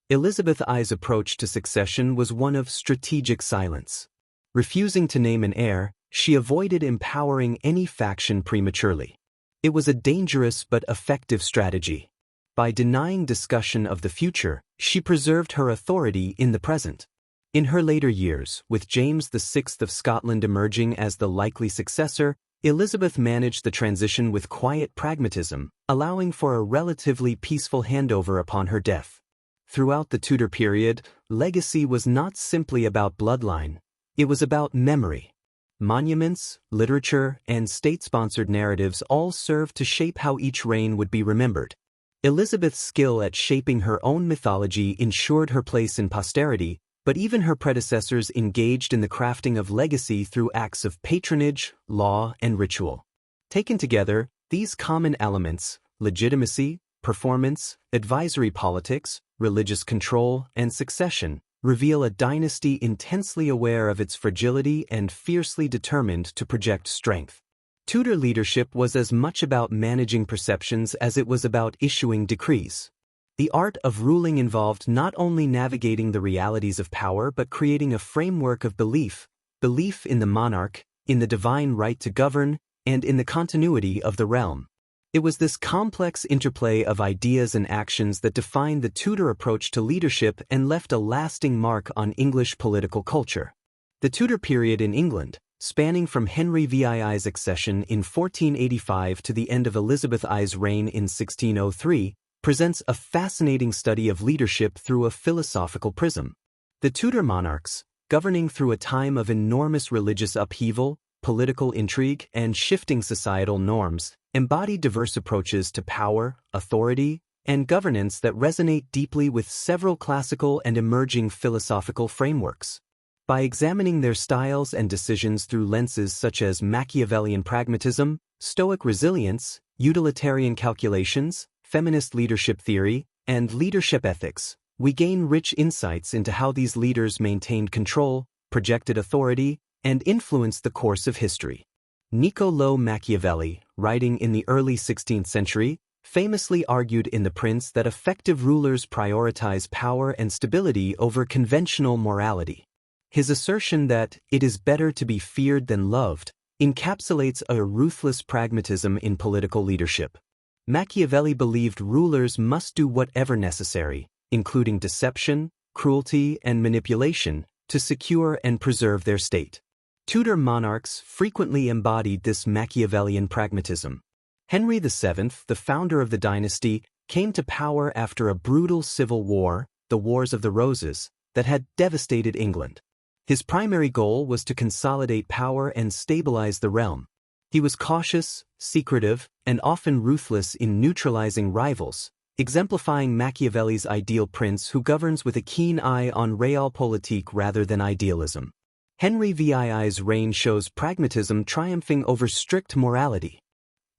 Elizabeth I's approach to succession was one of strategic silence. Refusing to name an heir, she avoided empowering any faction prematurely. It was a dangerous but effective strategy. By denying discussion of the future, she preserved her authority in the present. In her later years, with James VI of Scotland emerging as the likely successor, Elizabeth managed the transition with quiet pragmatism, allowing for a relatively peaceful handover upon her death. Throughout the Tudor period, legacy was not simply about bloodline, it was about memory. Monuments, literature, and state-sponsored narratives all served to shape how each reign would be remembered. Elizabeth's skill at shaping her own mythology ensured her place in posterity, but even her predecessors engaged in the crafting of legacy through acts of patronage, law, and ritual. Taken together, these common elements, legitimacy, performance, advisory politics, religious control, and succession, reveal a dynasty intensely aware of its fragility and fiercely determined to project strength. Tudor leadership was as much about managing perceptions as it was about issuing decrees. The art of ruling involved not only navigating the realities of power but creating a framework of belief in the monarch, in the divine right to govern, and in the continuity of the realm. It was this complex interplay of ideas and actions that defined the Tudor approach to leadership and left a lasting mark on English political culture. The Tudor period in England, spanning from Henry VII's accession in 1485 to the end of Elizabeth I's reign in 1603, presents a fascinating study of leadership through a philosophical prism. The Tudor monarchs, governing through a time of enormous religious upheaval, political intrigue, and shifting societal norms, embody diverse approaches to power, authority, and governance that resonate deeply with several classical and emerging philosophical frameworks. By examining their styles and decisions through lenses such as Machiavellian pragmatism, Stoic resilience, utilitarian calculations, feminist leadership theory, and leadership ethics, we gain rich insights into how these leaders maintained control, projected authority, and influenced the course of history. Niccolò Machiavelli, writing in the early 16th century, famously argued in The Prince that effective rulers prioritize power and stability over conventional morality. His assertion that it is better to be feared than loved encapsulates a ruthless pragmatism in political leadership. Machiavelli believed rulers must do whatever necessary, including deception, cruelty, and manipulation, to secure and preserve their state. Tudor monarchs frequently embodied this Machiavellian pragmatism. Henry VII, the founder of the dynasty, came to power after a brutal civil war, the Wars of the Roses, that had devastated England. His primary goal was to consolidate power and stabilize the realm. He was cautious, secretive, and often ruthless in neutralizing rivals, exemplifying Machiavelli's ideal prince who governs with a keen eye on realpolitik rather than idealism. Henry VII's reign shows pragmatism triumphing over strict morality.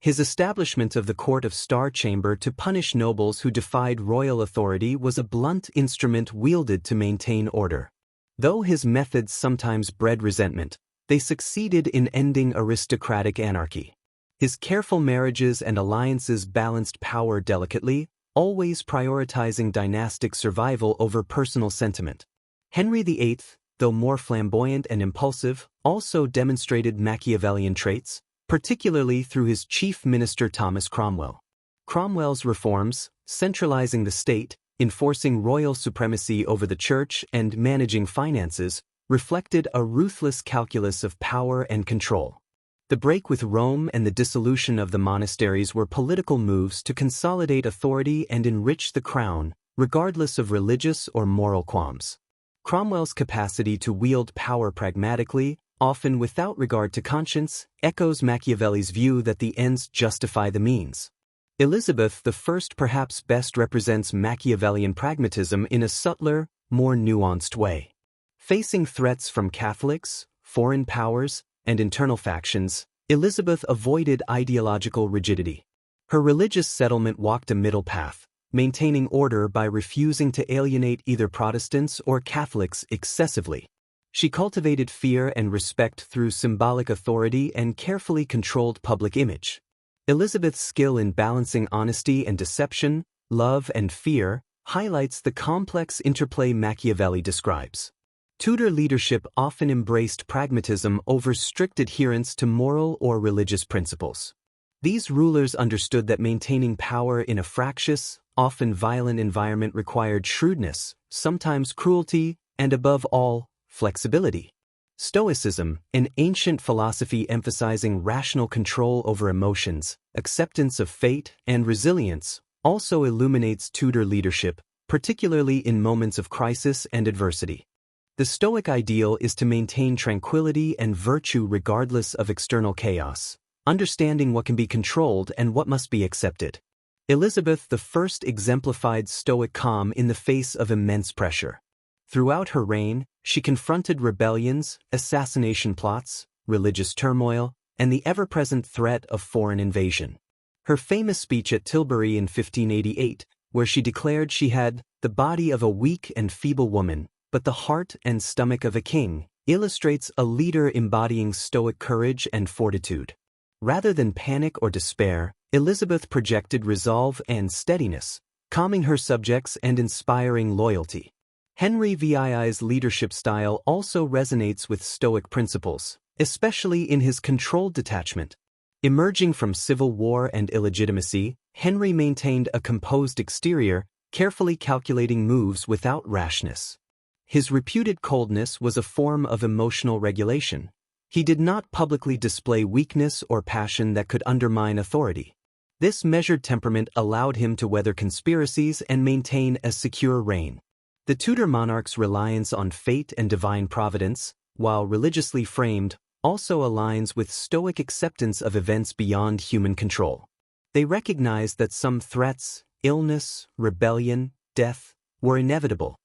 His establishment of the Court of Star Chamber to punish nobles who defied royal authority was a blunt instrument wielded to maintain order. Though his methods sometimes bred resentment, they succeeded in ending aristocratic anarchy. His careful marriages and alliances balanced power delicately, always prioritizing dynastic survival over personal sentiment. Henry VIII, though more flamboyant and impulsive, also demonstrated Machiavellian traits, particularly through his chief minister Thomas Cromwell. Cromwell's reforms, centralizing the state, enforcing royal supremacy over the church, and managing finances, reflected a ruthless calculus of power and control. The break with Rome and the dissolution of the monasteries were political moves to consolidate authority and enrich the crown, regardless of religious or moral qualms. Cromwell's capacity to wield power pragmatically, often without regard to conscience, echoes Machiavelli's view that the ends justify the means. Elizabeth I perhaps best represents Machiavellian pragmatism in a subtler, more nuanced way. Facing threats from Catholics, foreign powers, and internal factions, Elizabeth avoided ideological rigidity. Her religious settlement walked a middle path, maintaining order by refusing to alienate either Protestants or Catholics excessively. She cultivated fear and respect through symbolic authority and carefully controlled public image. Elizabeth's skill in balancing honesty and deception, love and fear, highlights the complex interplay Machiavelli describes. Tudor leadership often embraced pragmatism over strict adherence to moral or religious principles. These rulers understood that maintaining power in a fractious, often violent environment required shrewdness, sometimes cruelty, and above all, flexibility. Stoicism, an ancient philosophy emphasizing rational control over emotions, acceptance of fate, and resilience, also illuminates Tudor leadership, particularly in moments of crisis and adversity. The Stoic ideal is to maintain tranquility and virtue regardless of external chaos, understanding what can be controlled and what must be accepted. Elizabeth I exemplified Stoic calm in the face of immense pressure. Throughout her reign, she confronted rebellions, assassination plots, religious turmoil, and the ever-present threat of foreign invasion. Her famous speech at Tilbury in 1588, where she declared she had the body of a weak and feeble woman, but the heart and stomach of a king, illustrates a leader embodying Stoic courage and fortitude. Rather than panic or despair, Elizabeth projected resolve and steadiness, calming her subjects and inspiring loyalty. Henry VII's leadership style also resonates with Stoic principles, especially in his controlled detachment. Emerging from civil war and illegitimacy, Henry maintained a composed exterior, carefully calculating moves without rashness. His reputed coldness was a form of emotional regulation. He did not publicly display weakness or passion that could undermine authority. This measured temperament allowed him to weather conspiracies and maintain a secure reign. The Tudor monarchs' reliance on fate and divine providence, while religiously framed, also aligns with Stoic acceptance of events beyond human control. They recognized that some threats, illness, rebellion, death, were inevitable.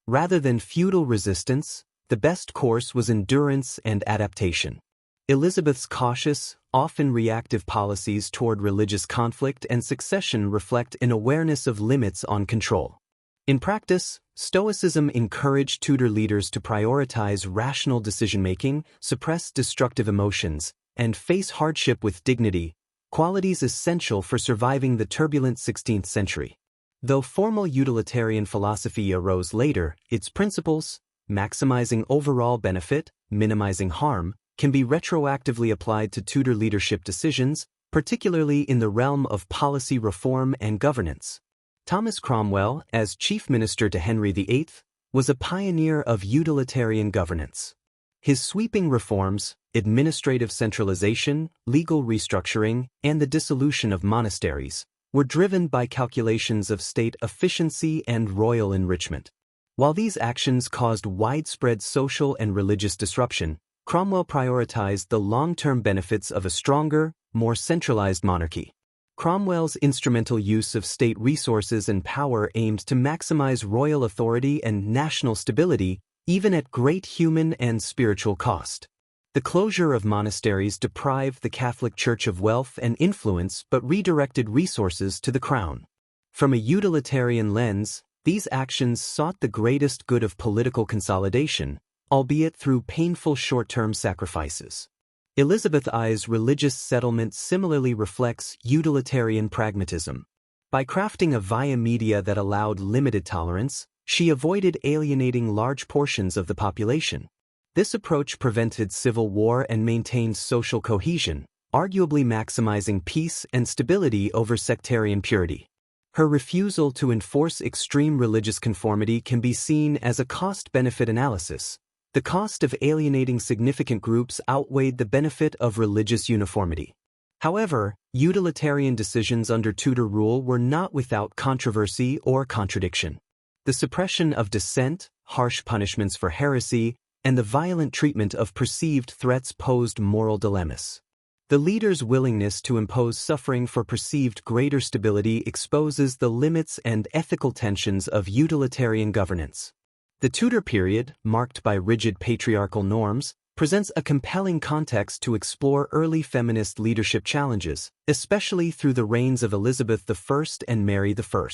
Rather than futile resistance, the best course was endurance and adaptation. Elizabeth's cautious, often reactive policies toward religious conflict and succession reflect an awareness of limits on control. In practice, Stoicism encouraged Tudor leaders to prioritize rational decision-making, suppress destructive emotions, and face hardship with dignity, qualities essential for surviving the turbulent 16th century. Though formal utilitarian philosophy arose later, its principles, maximizing overall benefit, minimizing harm, can be retroactively applied to Tudor leadership decisions, particularly in the realm of policy reform and governance. Thomas Cromwell, as chief minister to Henry VIII, was a pioneer of utilitarian governance. His sweeping reforms, administrative centralization, legal restructuring, and the dissolution of monasteries, were driven by calculations of state efficiency and royal enrichment. While these actions caused widespread social and religious disruption, Cromwell prioritized the long-term benefits of a stronger, more centralized monarchy. Cromwell's instrumental use of state resources and power aimed to maximize royal authority and national stability, even at great human and spiritual cost. The closure of monasteries deprived the Catholic Church of wealth and influence but redirected resources to the crown. From a utilitarian lens, these actions sought the greatest good of political consolidation, albeit through painful short-term sacrifices. Elizabeth I's religious settlement similarly reflects utilitarian pragmatism. By crafting a via media that allowed limited tolerance, she avoided alienating large portions of the population. This approach prevented civil war and maintained social cohesion, arguably maximizing peace and stability over sectarian purity. Her refusal to enforce extreme religious conformity can be seen as a cost-benefit analysis. The cost of alienating significant groups outweighed the benefit of religious uniformity. However, utilitarian decisions under Tudor rule were not without controversy or contradiction. The suppression of dissent, harsh punishments for heresy, and the violent treatment of perceived threats posed moral dilemmas. The leader's willingness to impose suffering for perceived greater stability exposes the limits and ethical tensions of utilitarian governance. The Tudor period, marked by rigid patriarchal norms, presents a compelling context to explore early feminist leadership challenges, especially through the reigns of Elizabeth I and Mary I.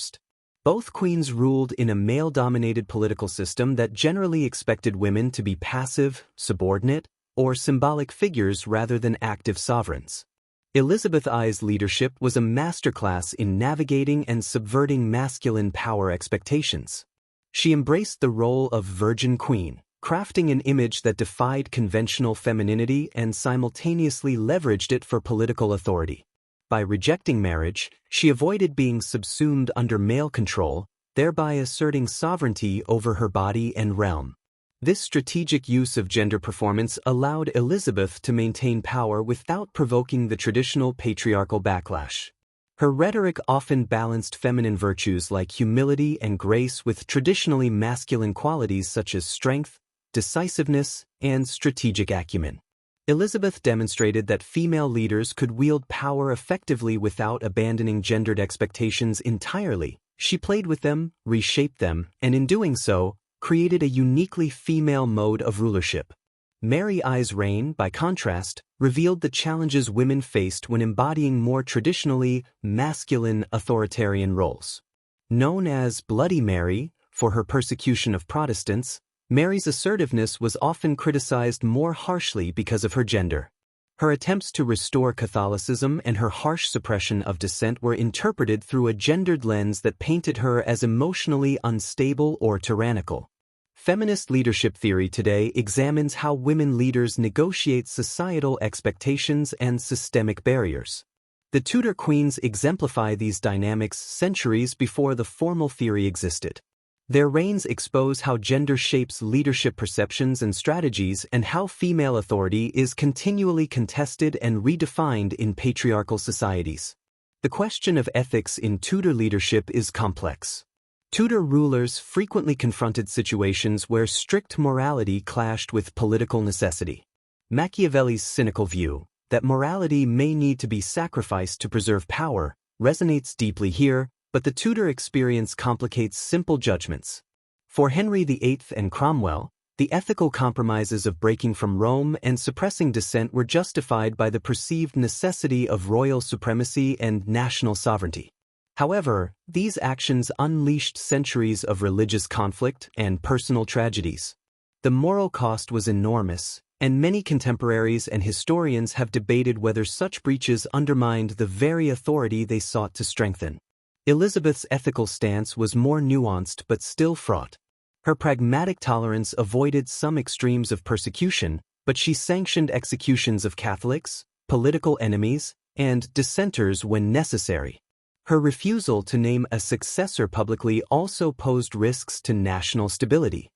Both queens ruled in a male-dominated political system that generally expected women to be passive, subordinate, or symbolic figures rather than active sovereigns. Elizabeth I's leadership was a masterclass in navigating and subverting masculine power expectations. She embraced the role of Virgin Queen, crafting an image that defied conventional femininity and simultaneously leveraged it for political authority. By rejecting marriage, she avoided being subsumed under male control, thereby asserting sovereignty over her body and realm. This strategic use of gender performance allowed Elizabeth to maintain power without provoking the traditional patriarchal backlash. Her rhetoric often balanced feminine virtues like humility and grace with traditionally masculine qualities such as strength, decisiveness, and strategic acumen. Elizabeth demonstrated that female leaders could wield power effectively without abandoning gendered expectations entirely. She played with them, reshaped them, and in doing so, created a uniquely female mode of rulership. Mary I's reign, by contrast, revealed the challenges women faced when embodying more traditionally masculine authoritarian roles. Known as Bloody Mary for her persecution of Protestants, Mary's assertiveness was often criticized more harshly because of her gender. Her attempts to restore Catholicism and her harsh suppression of dissent were interpreted through a gendered lens that painted her as emotionally unstable or tyrannical. Feminist leadership theory today examines how women leaders negotiate societal expectations and systemic barriers. The Tudor queens exemplify these dynamics centuries before the formal theory existed. Their reigns expose how gender shapes leadership perceptions and strategies and how female authority is continually contested and redefined in patriarchal societies. The question of ethics in Tudor leadership is complex. Tudor rulers frequently confronted situations where strict morality clashed with political necessity. Machiavelli's cynical view, that morality may need to be sacrificed to preserve power, resonates deeply here, but the Tudor experience complicates simple judgments. For Henry VIII and Cromwell, the ethical compromises of breaking from Rome and suppressing dissent were justified by the perceived necessity of royal supremacy and national sovereignty. However, these actions unleashed centuries of religious conflict and personal tragedies. The moral cost was enormous, and many contemporaries and historians have debated whether such breaches undermined the very authority they sought to strengthen. Elizabeth's ethical stance was more nuanced but still fraught. Her pragmatic tolerance avoided some extremes of persecution, but she sanctioned executions of Catholics, political enemies, and dissenters when necessary. Her refusal to name a successor publicly also posed risks to national stability.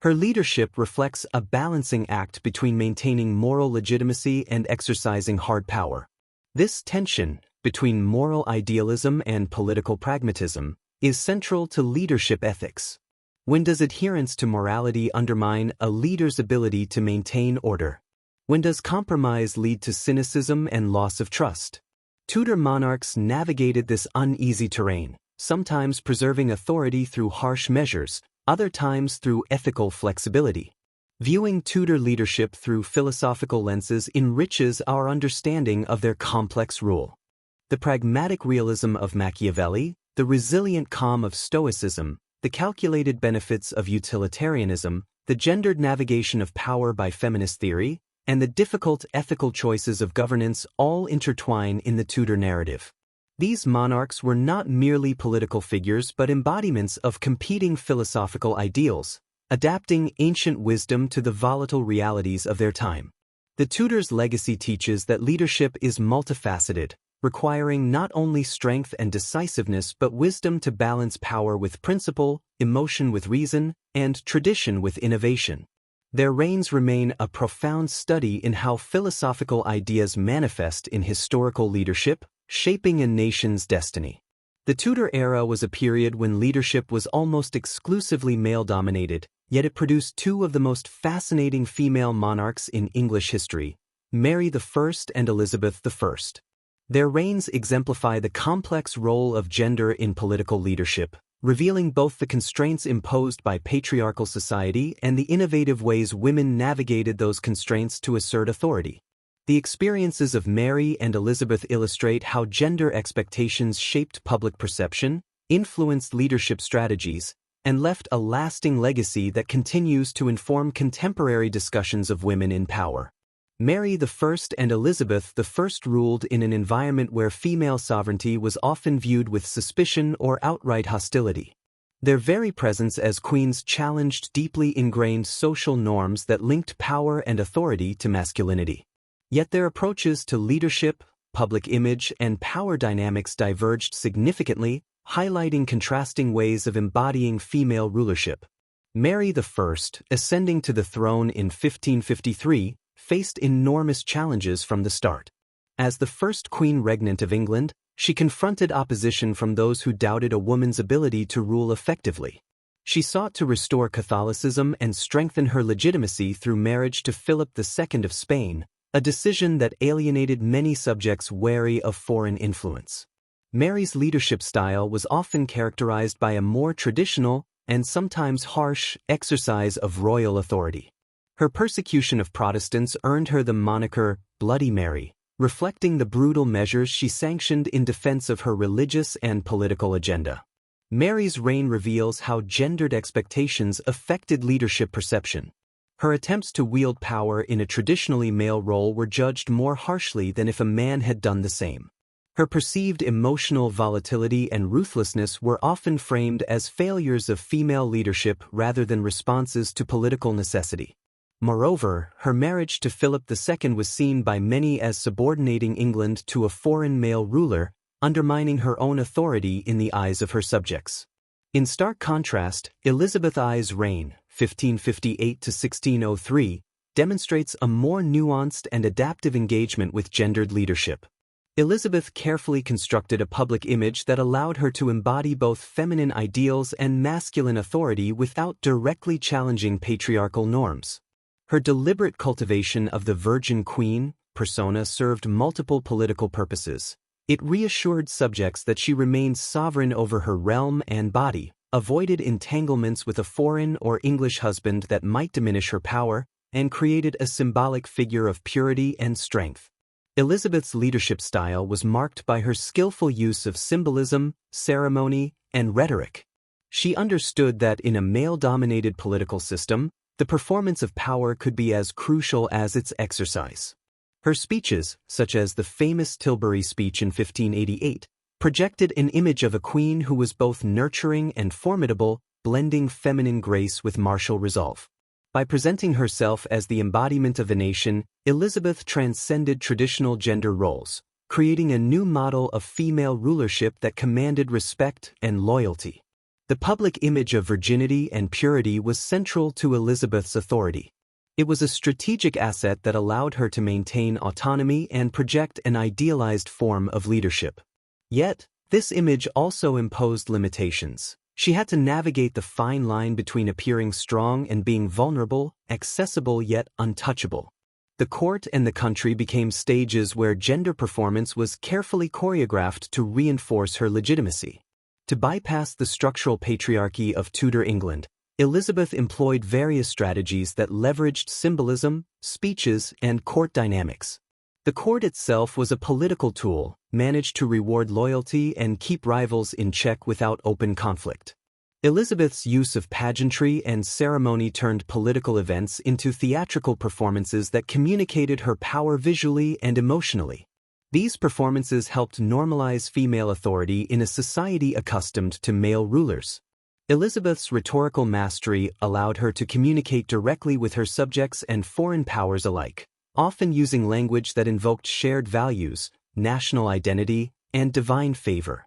Her leadership reflects a balancing act between maintaining moral legitimacy and exercising hard power. This tension, between moral idealism and political pragmatism, is central to leadership ethics. When does adherence to morality undermine a leader's ability to maintain order? When does compromise lead to cynicism and loss of trust? Tudor monarchs navigated this uneasy terrain, sometimes preserving authority through harsh measures, other times through ethical flexibility. Viewing Tudor leadership through philosophical lenses enriches our understanding of their complex rule. The pragmatic realism of Machiavelli, the resilient calm of Stoicism, the calculated benefits of utilitarianism, the gendered navigation of power by feminist theory, and the difficult ethical choices of governance all intertwine in the Tudor narrative. These monarchs were not merely political figures but embodiments of competing philosophical ideals, adapting ancient wisdom to the volatile realities of their time. The Tudors' legacy teaches that leadership is multifaceted, requiring not only strength and decisiveness but wisdom to balance power with principle, emotion with reason, and tradition with innovation. Their reigns remain a profound study in how philosophical ideas manifest in historical leadership, shaping a nation's destiny. The Tudor era was a period when leadership was almost exclusively male-dominated, yet it produced two of the most fascinating female monarchs in English history, Mary I and Elizabeth I. Their reigns exemplify the complex role of gender in political leadership, revealing both the constraints imposed by patriarchal society and the innovative ways women navigated those constraints to assert authority. The experiences of Mary and Elizabeth illustrate how gender expectations shaped public perception, influenced leadership strategies, and left a lasting legacy that continues to inform contemporary discussions of women in power. Mary I and Elizabeth I ruled in an environment where female sovereignty was often viewed with suspicion or outright hostility. Their very presence as queens challenged deeply ingrained social norms that linked power and authority to masculinity. Yet their approaches to leadership, public image, and power dynamics diverged significantly, highlighting contrasting ways of embodying female rulership. Mary I, ascending to the throne in 1553, faced enormous challenges from the start. As the first queen regnant of England, she confronted opposition from those who doubted a woman's ability to rule effectively. She sought to restore Catholicism and strengthen her legitimacy through marriage to Philip II of Spain, a decision that alienated many subjects wary of foreign influence. Mary's leadership style was often characterized by a more traditional, and sometimes harsh, exercise of royal authority. Her persecution of Protestants earned her the moniker Bloody Mary, reflecting the brutal measures she sanctioned in defense of her religious and political agenda. Mary's reign reveals how gendered expectations affected leadership perception. Her attempts to wield power in a traditionally male role were judged more harshly than if a man had done the same. Her perceived emotional volatility and ruthlessness were often framed as failures of female leadership rather than responses to political necessity. Moreover, her marriage to Philip II was seen by many as subordinating England to a foreign male ruler, undermining her own authority in the eyes of her subjects. In stark contrast, Elizabeth I's reign, 1558 to 1603, demonstrates a more nuanced and adaptive engagement with gendered leadership. Elizabeth carefully constructed a public image that allowed her to embody both feminine ideals and masculine authority without directly challenging patriarchal norms. Her deliberate cultivation of the Virgin Queen persona served multiple political purposes. It reassured subjects that she remained sovereign over her realm and body, avoided entanglements with a foreign or English husband that might diminish her power, and created a symbolic figure of purity and strength. Elizabeth's leadership style was marked by her skillful use of symbolism, ceremony, and rhetoric. She understood that in a male-dominated political system, the performance of power could be as crucial as its exercise. Her speeches, such as the famous Tilbury speech in 1588, projected an image of a queen who was both nurturing and formidable, blending feminine grace with martial resolve. By presenting herself as the embodiment of a nation, Elizabeth transcended traditional gender roles, creating a new model of female rulership that commanded respect and loyalty. The public image of virginity and purity was central to Elizabeth's authority. It was a strategic asset that allowed her to maintain autonomy and project an idealized form of leadership. Yet, this image also imposed limitations. She had to navigate the fine line between appearing strong and being vulnerable, accessible yet untouchable. The court and the country became stages where gender performance was carefully choreographed to reinforce her legitimacy. To bypass the structural patriarchy of Tudor England, Elizabeth employed various strategies that leveraged symbolism, speeches, and court dynamics. The court itself was a political tool, managed to reward loyalty and keep rivals in check without open conflict. Elizabeth's use of pageantry and ceremony turned political events into theatrical performances that communicated her power visually and emotionally. These performances helped normalize female authority in a society accustomed to male rulers. Elizabeth's rhetorical mastery allowed her to communicate directly with her subjects and foreign powers alike, often using language that invoked shared values, national identity, and divine favor.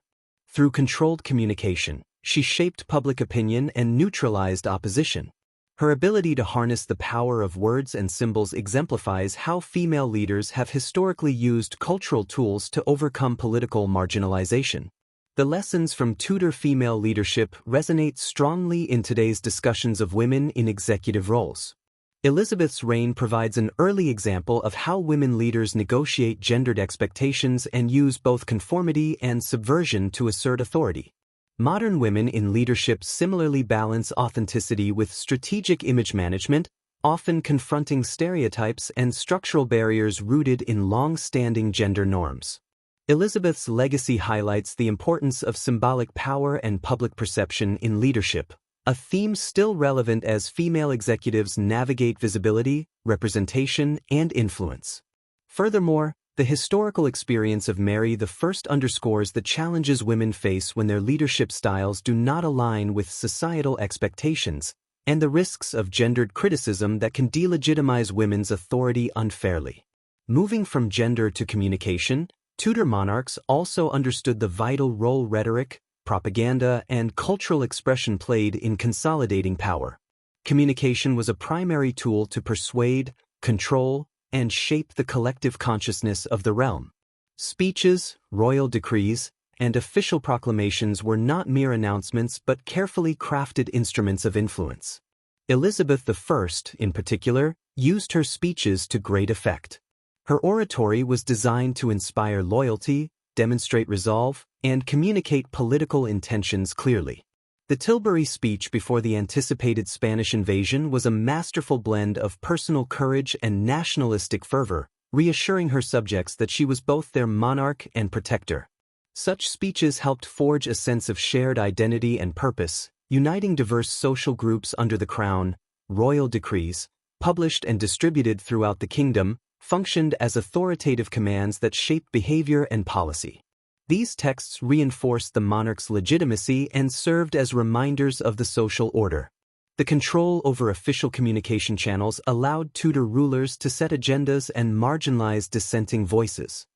Through controlled communication, she shaped public opinion and neutralized opposition. Her ability to harness the power of words and symbols exemplifies how female leaders have historically used cultural tools to overcome political marginalization. The lessons from Tudor female leadership resonate strongly in today's discussions of women in executive roles. Elizabeth's reign provides an early example of how women leaders negotiate gendered expectations and use both conformity and subversion to assert authority. Modern women in leadership similarly balance authenticity with strategic image management, often confronting stereotypes and structural barriers rooted in long-standing gender norms. Elizabeth's legacy highlights the importance of symbolic power and public perception in leadership, a theme still relevant as female executives navigate visibility, representation, and influence. Furthermore, the historical experience of Mary I underscores the challenges women face when their leadership styles do not align with societal expectations, and the risks of gendered criticism that can delegitimize women's authority unfairly. Moving from gender to communication, Tudor monarchs also understood the vital role rhetoric, propaganda, and cultural expression played in consolidating power. Communication was a primary tool to persuade, control, and shape the collective consciousness of the realm. Speeches, royal decrees, and official proclamations were not mere announcements but carefully crafted instruments of influence. Elizabeth I, in particular, used her speeches to great effect. Her oratory was designed to inspire loyalty, demonstrate resolve, and communicate political intentions clearly. The Tilbury speech before the anticipated Spanish invasion was a masterful blend of personal courage and nationalistic fervor, reassuring her subjects that she was both their monarch and protector. Such speeches helped forge a sense of shared identity and purpose, uniting diverse social groups under the crown. Royal decrees, published and distributed throughout the kingdom, functioned as authoritative commands that shaped behavior and policy. These texts reinforced the monarch's legitimacy and served as reminders of the social order. The control over official communication channels allowed Tudor rulers to set agendas and marginalize dissenting voices.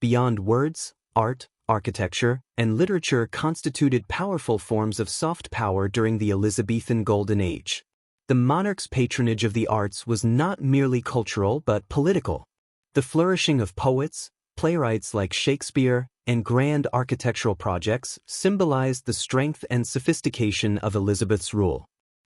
Beyond words, art, architecture, and literature constituted powerful forms of soft power during the Elizabethan Golden Age. The monarch's patronage of the arts was not merely cultural but political. The flourishing of poets, playwrights like Shakespeare, and grand architectural projects symbolized the strength and sophistication of Elizabeth's rule.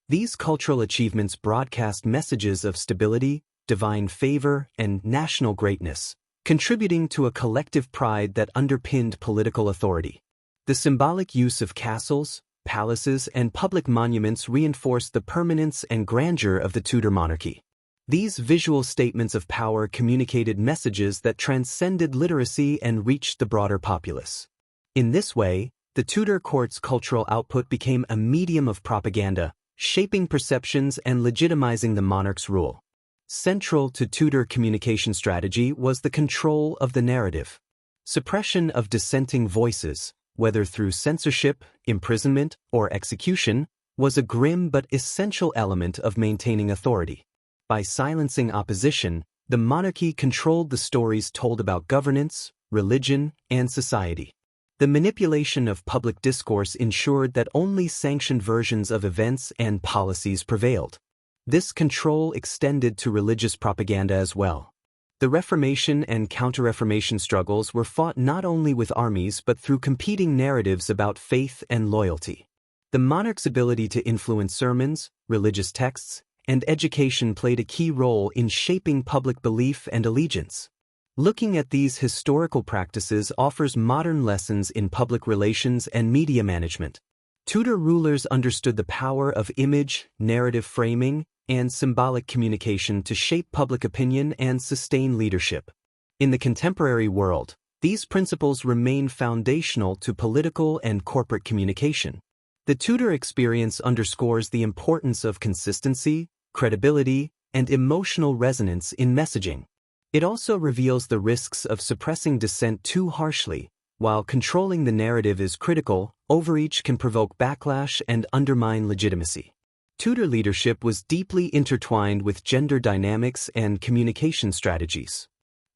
These cultural achievements broadcast messages of stability, divine favor, and national greatness, contributing to a collective pride that underpinned political authority. The symbolic use of castles, palaces, and public monuments reinforced the permanence and grandeur of the Tudor monarchy. These visual statements of power communicated messages that transcended literacy and reached the broader populace. In this way, the Tudor court's cultural output became a medium of propaganda, shaping perceptions and legitimizing the monarch's rule. Central to Tudor communication strategy was the control of the narrative. Suppression of dissenting voices, whether through censorship, imprisonment, or execution, was a grim but essential element of maintaining authority. By silencing opposition, the monarchy controlled the stories told about governance, religion, and society. The manipulation of public discourse ensured that only sanctioned versions of events and policies prevailed. This control extended to religious propaganda as well. The Reformation and Counter-Reformation struggles were fought not only with armies but through competing narratives about faith and loyalty. The monarch's ability to influence sermons, religious texts, and education played a key role in shaping public belief and allegiance. Looking at these historical practices offers modern lessons in public relations and media management. Tudor rulers understood the power of image, narrative framing, and symbolic communication to shape public opinion and sustain leadership. In the contemporary world, these principles remain foundational to political and corporate communication. The Tudor experience underscores the importance of consistency, credibility, and emotional resonance in messaging. It also reveals the risks of suppressing dissent too harshly. While controlling the narrative is critical, overreach can provoke backlash and undermine legitimacy. Tudor leadership was deeply intertwined with gender dynamics and communication strategies.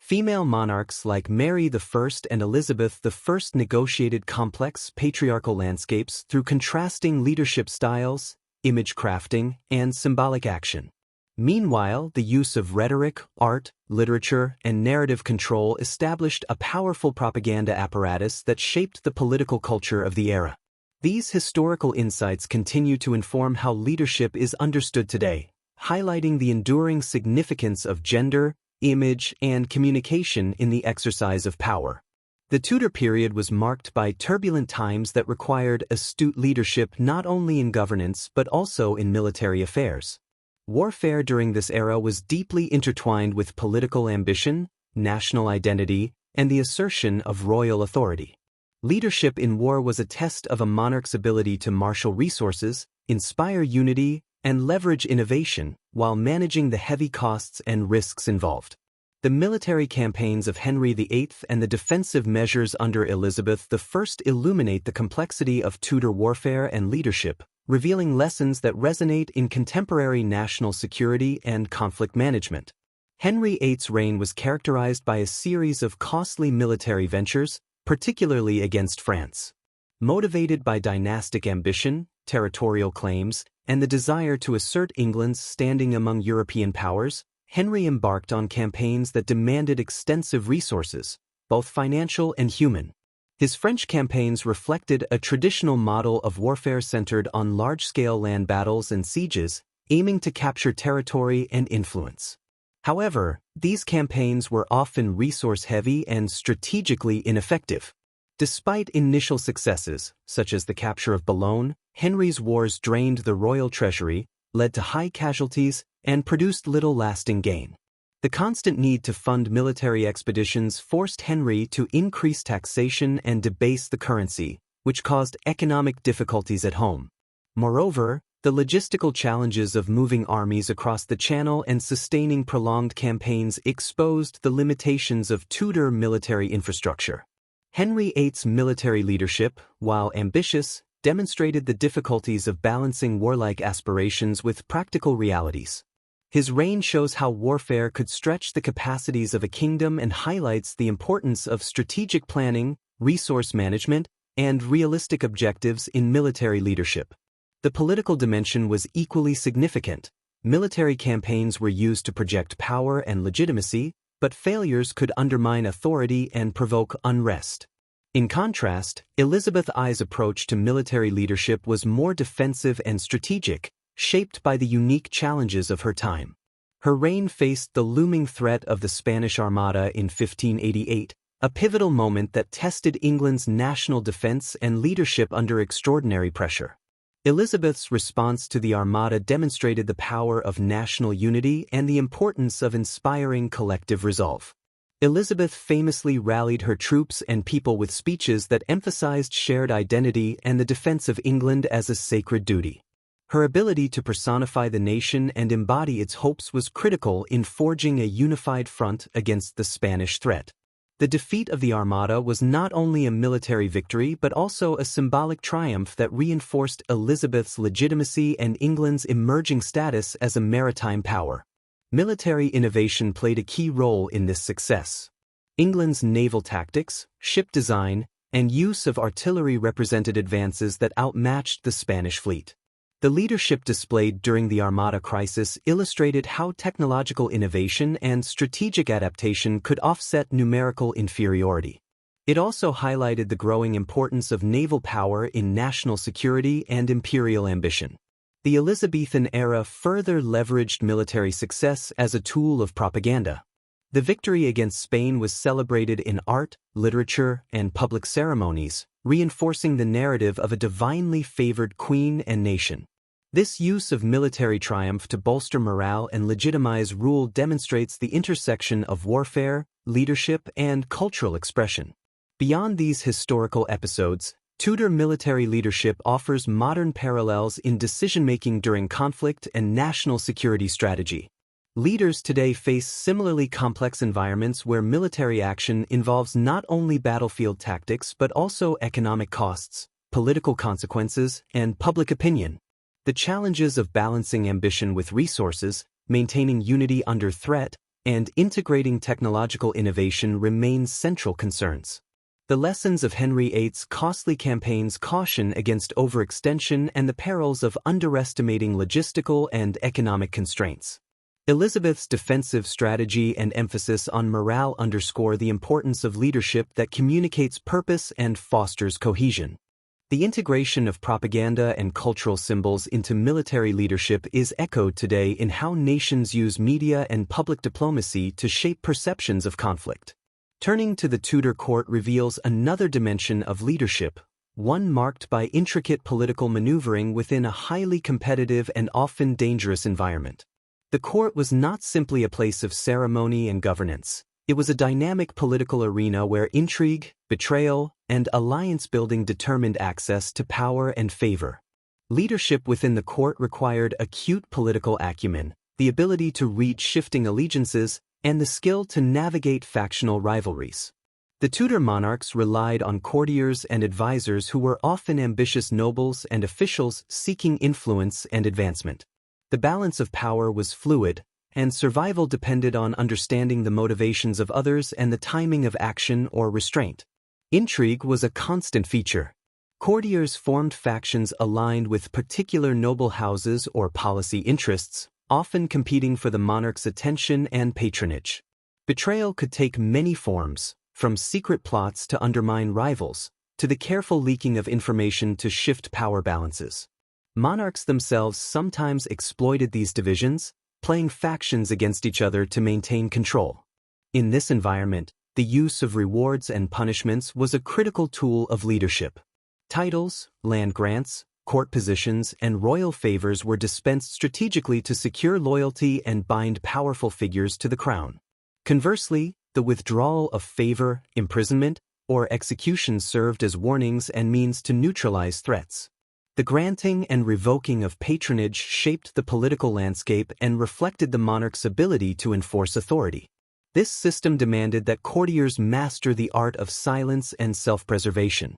Female monarchs like Mary I and Elizabeth I negotiated complex patriarchal landscapes through contrasting leadership styles, image crafting, and symbolic action. Meanwhile, the use of rhetoric, art, literature, and narrative control established a powerful propaganda apparatus that shaped the political culture of the era. These historical insights continue to inform how leadership is understood today, highlighting the enduring significance of gender, image, and communication in the exercise of power. The Tudor period was marked by turbulent times that required astute leadership not only in governance but also in military affairs. Warfare during this era was deeply intertwined with political ambition, national identity, and the assertion of royal authority. Leadership in war was a test of a monarch's ability to marshal resources, inspire unity, and leverage innovation while managing the heavy costs and risks involved. The military campaigns of Henry VIII and the defensive measures under Elizabeth I illuminate the complexity of Tudor warfare and leadership, revealing lessons that resonate in contemporary national security and conflict management. Henry VIII's reign was characterized by a series of costly military ventures, particularly against France. Motivated by dynastic ambition, territorial claims, and the desire to assert England's standing among European powers, Henry embarked on campaigns that demanded extensive resources, both financial and human. His French campaigns reflected a traditional model of warfare centered on large-scale land battles and sieges, aiming to capture territory and influence. However, these campaigns were often resource-heavy and strategically ineffective. Despite initial successes, such as the capture of Boulogne, Henry's wars drained the royal treasury, led to high casualties, and produced little lasting gain. The constant need to fund military expeditions forced Henry to increase taxation and debase the currency, which caused economic difficulties at home. Moreover, the logistical challenges of moving armies across the Channel and sustaining prolonged campaigns exposed the limitations of Tudor military infrastructure. Henry VIII's military leadership, while ambitious, demonstrated the difficulties of balancing warlike aspirations with practical realities. His reign shows how warfare could stretch the capacities of a kingdom and highlights the importance of strategic planning, resource management, and realistic objectives in military leadership. The political dimension was equally significant. Military campaigns were used to project power and legitimacy, but failures could undermine authority and provoke unrest. In contrast, Elizabeth I's approach to military leadership was more defensive and strategic, shaped by the unique challenges of her time. Her reign faced the looming threat of the Spanish Armada in 1588, a pivotal moment that tested England's national defense and leadership under extraordinary pressure. Elizabeth's response to the Armada demonstrated the power of national unity and the importance of inspiring collective resolve. Elizabeth famously rallied her troops and people with speeches that emphasized shared identity and the defense of England as a sacred duty. Her ability to personify the nation and embody its hopes was critical in forging a unified front against the Spanish threat. The defeat of the Armada was not only a military victory but also a symbolic triumph that reinforced Elizabeth's legitimacy and England's emerging status as a maritime power. Military innovation played a key role in this success. England's naval tactics, ship design, and use of artillery represented advances that outmatched the Spanish fleet. The leadership displayed during the Armada crisis illustrated how technological innovation and strategic adaptation could offset numerical inferiority. It also highlighted the growing importance of naval power in national security and imperial ambition. The Elizabethan era further leveraged military success as a tool of propaganda. The victory against Spain was celebrated in art, literature, and public ceremonies, reinforcing the narrative of a divinely favored queen and nation. This use of military triumph to bolster morale and legitimize rule demonstrates the intersection of warfare, leadership, and cultural expression. Beyond these historical episodes, Tudor military leadership offers modern parallels in decision-making during conflict and national security strategy. Leaders today face similarly complex environments where military action involves not only battlefield tactics but also economic costs, political consequences, and public opinion. The challenges of balancing ambition with resources, maintaining unity under threat, and integrating technological innovation remain central concerns. The lessons of Henry VIII's costly campaigns caution against overextension and the perils of underestimating logistical and economic constraints. Elizabeth's defensive strategy and emphasis on morale underscore the importance of leadership that communicates purpose and fosters cohesion. The integration of propaganda and cultural symbols into military leadership is echoed today in how nations use media and public diplomacy to shape perceptions of conflict. Turning to the Tudor court reveals another dimension of leadership, one marked by intricate political maneuvering within a highly competitive and often dangerous environment. The court was not simply a place of ceremony and governance. It was a dynamic political arena where intrigue, betrayal, and alliance-building determined access to power and favor. Leadership within the court required acute political acumen, the ability to read shifting allegiances, and the skill to navigate factional rivalries. The Tudor monarchs relied on courtiers and advisors who were often ambitious nobles and officials seeking influence and advancement. The balance of power was fluid, and survival depended on understanding the motivations of others and the timing of action or restraint. Intrigue was a constant feature. Courtiers formed factions aligned with particular noble houses or policy interests, often competing for the monarch's attention and patronage. Betrayal could take many forms, from secret plots to undermine rivals, to the careful leaking of information to shift power balances. Monarchs themselves sometimes exploited these divisions, playing factions against each other to maintain control. In this environment, the use of rewards and punishments was a critical tool of leadership. Titles, land grants, court positions, and royal favors were dispensed strategically to secure loyalty and bind powerful figures to the crown. Conversely, the withdrawal of favor, imprisonment, or execution served as warnings and means to neutralize threats. The granting and revoking of patronage shaped the political landscape and reflected the monarch's ability to enforce authority. This system demanded that courtiers master the art of silence and self-preservation.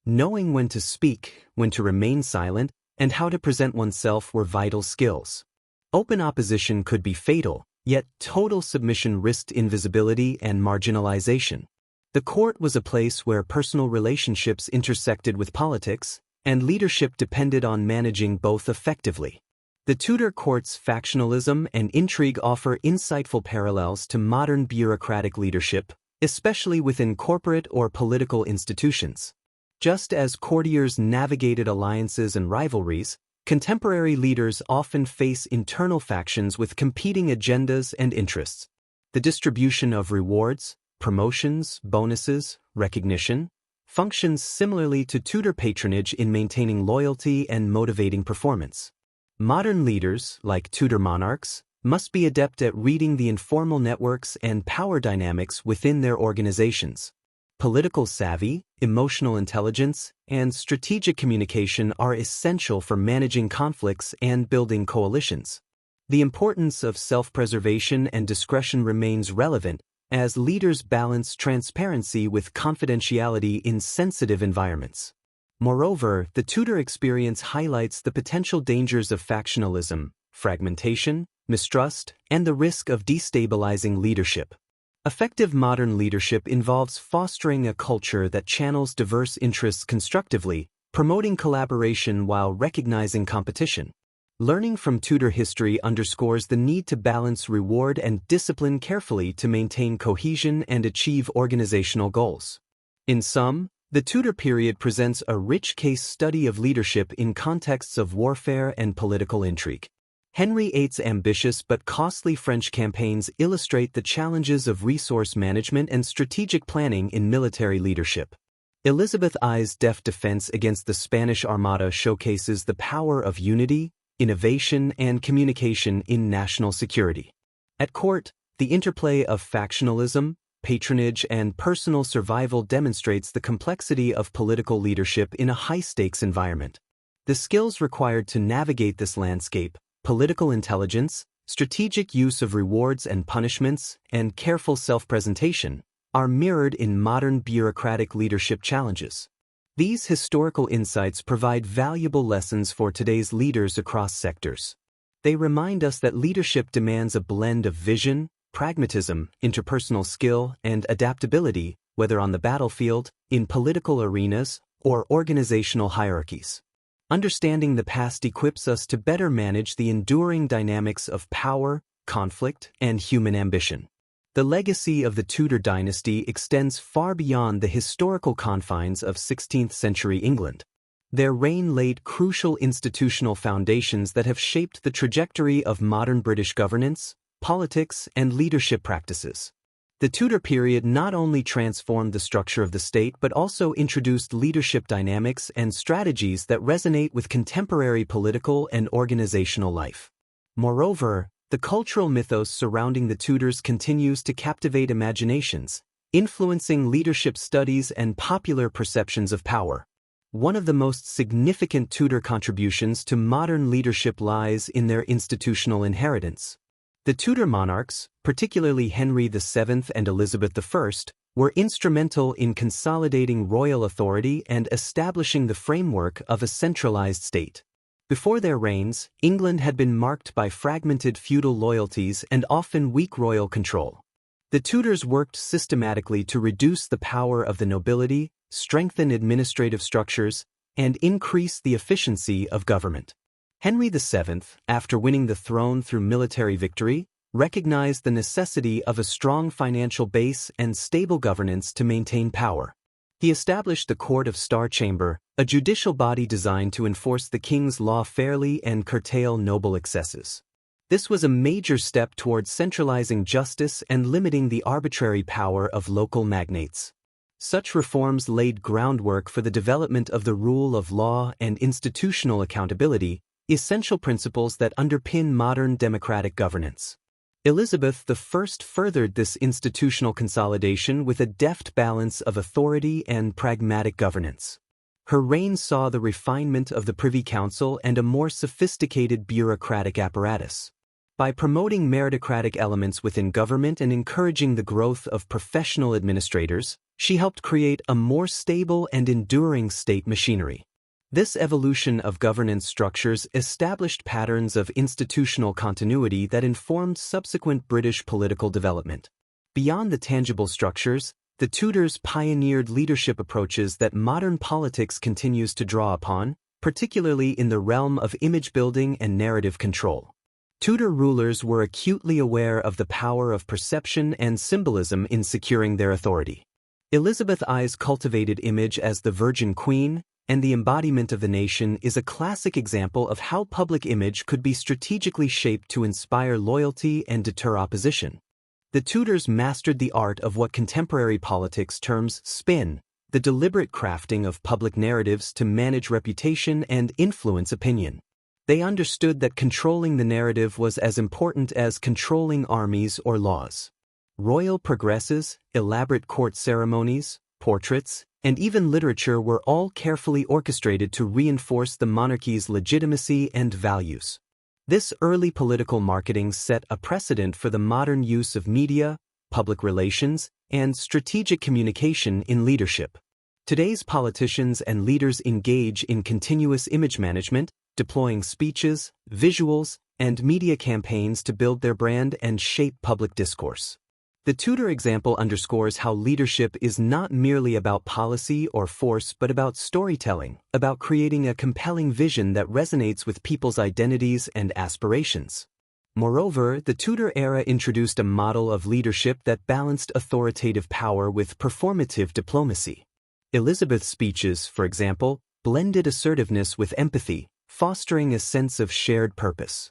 Knowing when to speak, when to remain silent, and how to present oneself were vital skills. Open opposition could be fatal, yet total submission risked invisibility and marginalization. The court was a place where personal relationships intersected with politics, and leadership depended on managing both effectively. The Tudor court's factionalism and intrigue offer insightful parallels to modern bureaucratic leadership, especially within corporate or political institutions. Just as courtiers navigated alliances and rivalries, contemporary leaders often face internal factions with competing agendas and interests. The distribution of rewards, promotions, bonuses, recognition, functions similarly to Tudor patronage in maintaining loyalty and motivating performance. Modern leaders, like Tudor monarchs, must be adept at reading the informal networks and power dynamics within their organizations. Political savvy, emotional intelligence, and strategic communication are essential for managing conflicts and building coalitions. The importance of self-preservation and discretion remains relevant as leaders balance transparency with confidentiality in sensitive environments. Moreover, the Tudor experience highlights the potential dangers of factionalism, fragmentation, mistrust, and the risk of destabilizing leadership. Effective modern leadership involves fostering a culture that channels diverse interests constructively, promoting collaboration while recognizing competition. Learning from Tudor history underscores the need to balance reward and discipline carefully to maintain cohesion and achieve organizational goals. In sum, the Tudor period presents a rich case study of leadership in contexts of warfare and political intrigue. Henry VIII's ambitious but costly French campaigns illustrate the challenges of resource management and strategic planning in military leadership. Elizabeth I's deft defense against the Spanish Armada showcases the power of unity, innovation, and communication in national security. At court, the interplay of factionalism, patronage, and personal survival demonstrates the complexity of political leadership in a high-stakes environment. The skills required to navigate this landscape, political intelligence, strategic use of rewards and punishments, and careful self-presentation, are mirrored in modern bureaucratic leadership challenges. These historical insights provide valuable lessons for today's leaders across sectors. They remind us that leadership demands a blend of vision, pragmatism, interpersonal skill, and adaptability, whether on the battlefield, in political arenas, or organizational hierarchies. Understanding the past equips us to better manage the enduring dynamics of power, conflict, and human ambition. The legacy of the Tudor dynasty extends far beyond the historical confines of 16th-century England. Their reign laid crucial institutional foundations that have shaped the trajectory of modern British governance, politics, and leadership practices. The Tudor period not only transformed the structure of the state but also introduced leadership dynamics and strategies that resonate with contemporary political and organizational life. Moreover, the cultural mythos surrounding the Tudors continues to captivate imaginations, influencing leadership studies and popular perceptions of power. One of the most significant Tudor contributions to modern leadership lies in their institutional inheritance. The Tudor monarchs, particularly Henry VII and Elizabeth I, were instrumental in consolidating royal authority and establishing the framework of a centralized state. Before their reigns, England had been marked by fragmented feudal loyalties and often weak royal control. The Tudors worked systematically to reduce the power of the nobility, strengthen administrative structures, and increase the efficiency of government. Henry VII, after winning the throne through military victory, recognized the necessity of a strong financial base and stable governance to maintain power. He established the Court of Star Chamber, a judicial body designed to enforce the king's law fairly and curtail noble excesses. This was a major step towards centralizing justice and limiting the arbitrary power of local magnates. Such reforms laid groundwork for the development of the rule of law and institutional accountability, essential principles that underpin modern democratic governance. Elizabeth I furthered this institutional consolidation with a deft balance of authority and pragmatic governance. Her reign saw the refinement of the Privy Council and a more sophisticated bureaucratic apparatus. By promoting meritocratic elements within government and encouraging the growth of professional administrators, she helped create a more stable and enduring state machinery. This evolution of governance structures established patterns of institutional continuity that informed subsequent British political development. Beyond the tangible structures, the Tudors pioneered leadership approaches that modern politics continues to draw upon, particularly in the realm of image building and narrative control. Tudor rulers were acutely aware of the power of perception and symbolism in securing their authority. Elizabeth I's cultivated image as the Virgin Queen and the embodiment of the nation is a classic example of how public image could be strategically shaped to inspire loyalty and deter opposition. The Tudors mastered the art of what contemporary politics terms spin, the deliberate crafting of public narratives to manage reputation and influence opinion. They understood that controlling the narrative was as important as controlling armies or laws. Royal progresses, elaborate court ceremonies, portraits, and even literature were all carefully orchestrated to reinforce the monarchy's legitimacy and values. This early political marketing set a precedent for the modern use of media, public relations, and strategic communication in leadership. Today's politicians and leaders engage in continuous image management, deploying speeches, visuals, and media campaigns to build their brand and shape public discourse. The Tudor example underscores how leadership is not merely about policy or force but about storytelling, about creating a compelling vision that resonates with people's identities and aspirations. Moreover, the Tudor era introduced a model of leadership that balanced authoritative power with performative diplomacy. Elizabeth's speeches, for example, blended assertiveness with empathy, fostering a sense of shared purpose.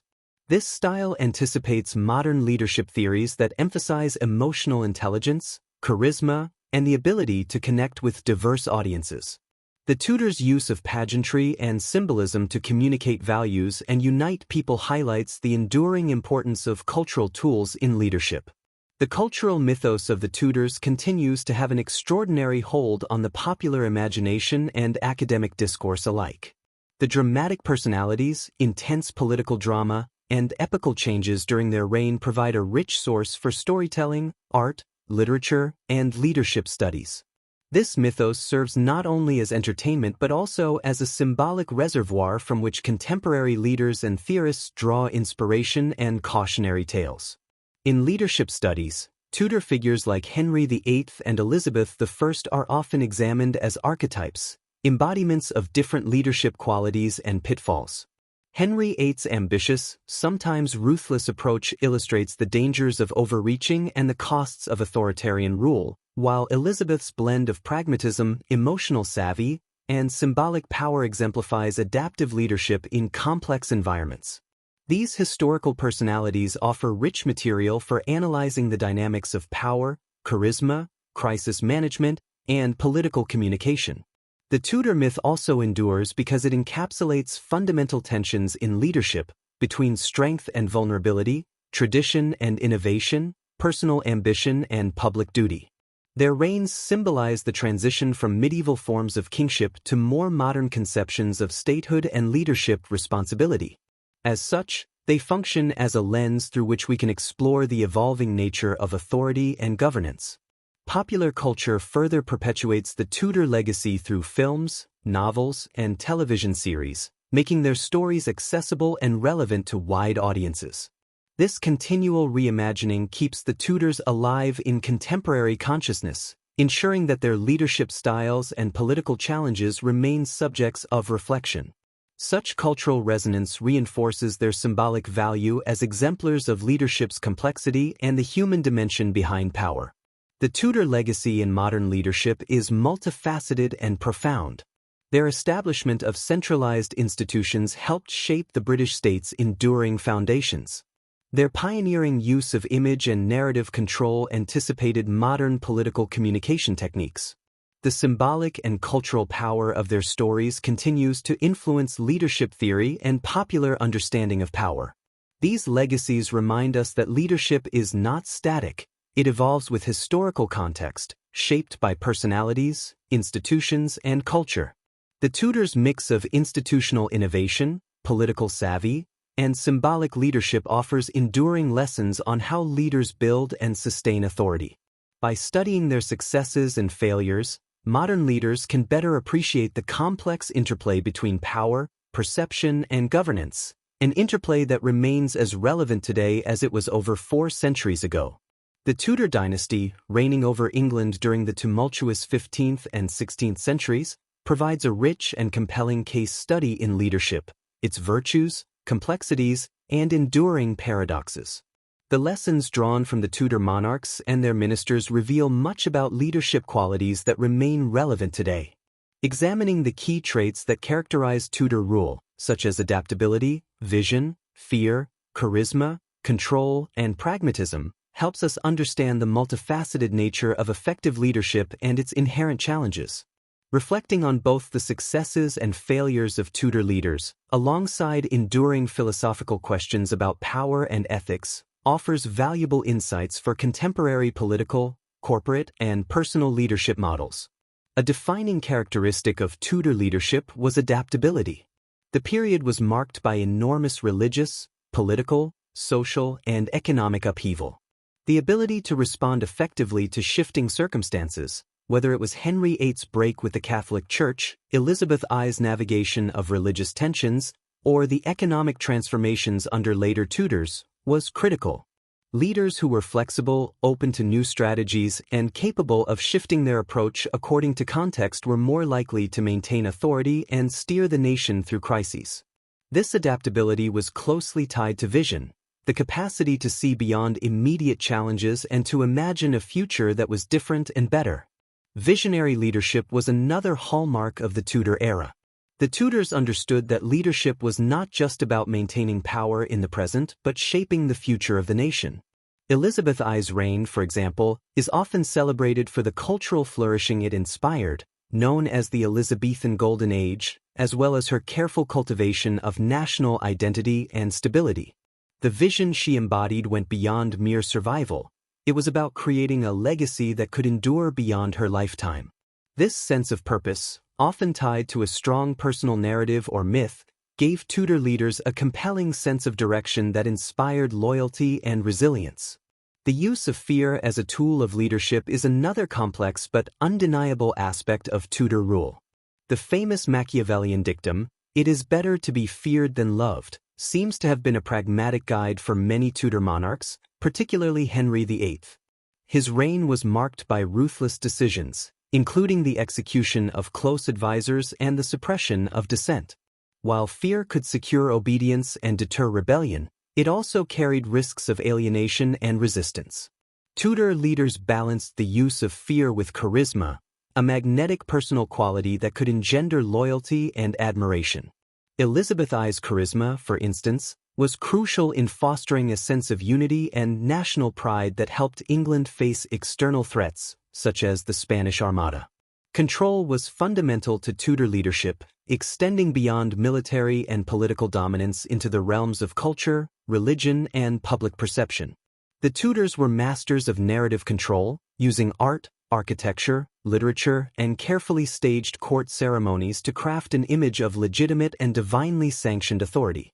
This style anticipates modern leadership theories that emphasize emotional intelligence, charisma, and the ability to connect with diverse audiences. The Tudors' use of pageantry and symbolism to communicate values and unite people highlights the enduring importance of cultural tools in leadership. The cultural mythos of the Tudors continues to have an extraordinary hold on the popular imagination and academic discourse alike. The dramatic personalities, intense political drama, and epical changes during their reign provide a rich source for storytelling, art, literature, and leadership studies. This mythos serves not only as entertainment but also as a symbolic reservoir from which contemporary leaders and theorists draw inspiration and cautionary tales. In leadership studies, Tudor figures like Henry VIII and Elizabeth I are often examined as archetypes, embodiments of different leadership qualities and pitfalls. Henry VIII's ambitious, sometimes ruthless approach illustrates the dangers of overreaching and the costs of authoritarian rule, while Elizabeth's blend of pragmatism, emotional savvy, and symbolic power exemplifies adaptive leadership in complex environments. These historical personalities offer rich material for analyzing the dynamics of power, charisma, crisis management, and political communication. The Tudor myth also endures because it encapsulates fundamental tensions in leadership between strength and vulnerability, tradition and innovation, personal ambition and public duty. Their reigns symbolize the transition from medieval forms of kingship to more modern conceptions of statehood and leadership responsibility. As such, they function as a lens through which we can explore the evolving nature of authority and governance. Popular culture further perpetuates the Tudor legacy through films, novels, and television series, making their stories accessible and relevant to wide audiences. This continual reimagining keeps the Tudors alive in contemporary consciousness, ensuring that their leadership styles and political challenges remain subjects of reflection. Such cultural resonance reinforces their symbolic value as exemplars of leadership's complexity and the human dimension behind power. The Tudor legacy in modern leadership is multifaceted and profound. Their establishment of centralized institutions helped shape the British state's enduring foundations. Their pioneering use of image and narrative control anticipated modern political communication techniques. The symbolic and cultural power of their stories continues to influence leadership theory and popular understanding of power. These legacies remind us that leadership is not static. It evolves with historical context, shaped by personalities, institutions, and culture. The Tudors' mix of institutional innovation, political savvy, and symbolic leadership offers enduring lessons on how leaders build and sustain authority. By studying their successes and failures, modern leaders can better appreciate the complex interplay between power, perception, and governance, an interplay that remains as relevant today as it was over 4 centuries ago. The Tudor dynasty, reigning over England during the tumultuous 15th and 16th centuries, provides a rich and compelling case study in leadership, its virtues, complexities, and enduring paradoxes. The lessons drawn from the Tudor monarchs and their ministers reveal much about leadership qualities that remain relevant today. Examining the key traits that characterize Tudor rule, such as adaptability, vision, fear, charisma, control, and pragmatism, helps us understand the multifaceted nature of effective leadership and its inherent challenges. Reflecting on both the successes and failures of Tudor leaders, alongside enduring philosophical questions about power and ethics, offers valuable insights for contemporary political, corporate, and personal leadership models. A defining characteristic of Tudor leadership was adaptability. The period was marked by enormous religious, political, social, and economic upheaval. The ability to respond effectively to shifting circumstances, whether it was Henry VIII's break with the Catholic Church, Elizabeth I's navigation of religious tensions, or the economic transformations under later Tudors, was critical. Leaders who were flexible, open to new strategies, and capable of shifting their approach according to context were more likely to maintain authority and steer the nation through crises. This adaptability was closely tied to vision, the capacity to see beyond immediate challenges and to imagine a future that was different and better. Visionary leadership was another hallmark of the Tudor era. The Tudors understood that leadership was not just about maintaining power in the present but shaping the future of the nation. Elizabeth I's reign, for example, is often celebrated for the cultural flourishing it inspired, known as the Elizabethan Golden Age, as well as her careful cultivation of national identity and stability. The vision she embodied went beyond mere survival. It was about creating a legacy that could endure beyond her lifetime. This sense of purpose, often tied to a strong personal narrative or myth, gave Tudor leaders a compelling sense of direction that inspired loyalty and resilience. The use of fear as a tool of leadership is another complex but undeniable aspect of Tudor rule. The famous Machiavellian dictum, "It is better to be feared than loved," seems to have been a pragmatic guide for many Tudor monarchs, particularly Henry VIII. His reign was marked by ruthless decisions, including the execution of close advisors and the suppression of dissent. While fear could secure obedience and deter rebellion, it also carried risks of alienation and resistance. Tudor leaders balanced the use of fear with charisma, a magnetic personal quality that could engender loyalty and admiration. Elizabeth I's charisma, for instance, was crucial in fostering a sense of unity and national pride that helped England face external threats, such as the Spanish Armada. Control was fundamental to Tudor leadership, extending beyond military and political dominance into the realms of culture, religion, and public perception. The Tudors were masters of narrative control, using art, architecture, literature, and carefully staged court ceremonies to craft an image of legitimate and divinely sanctioned authority.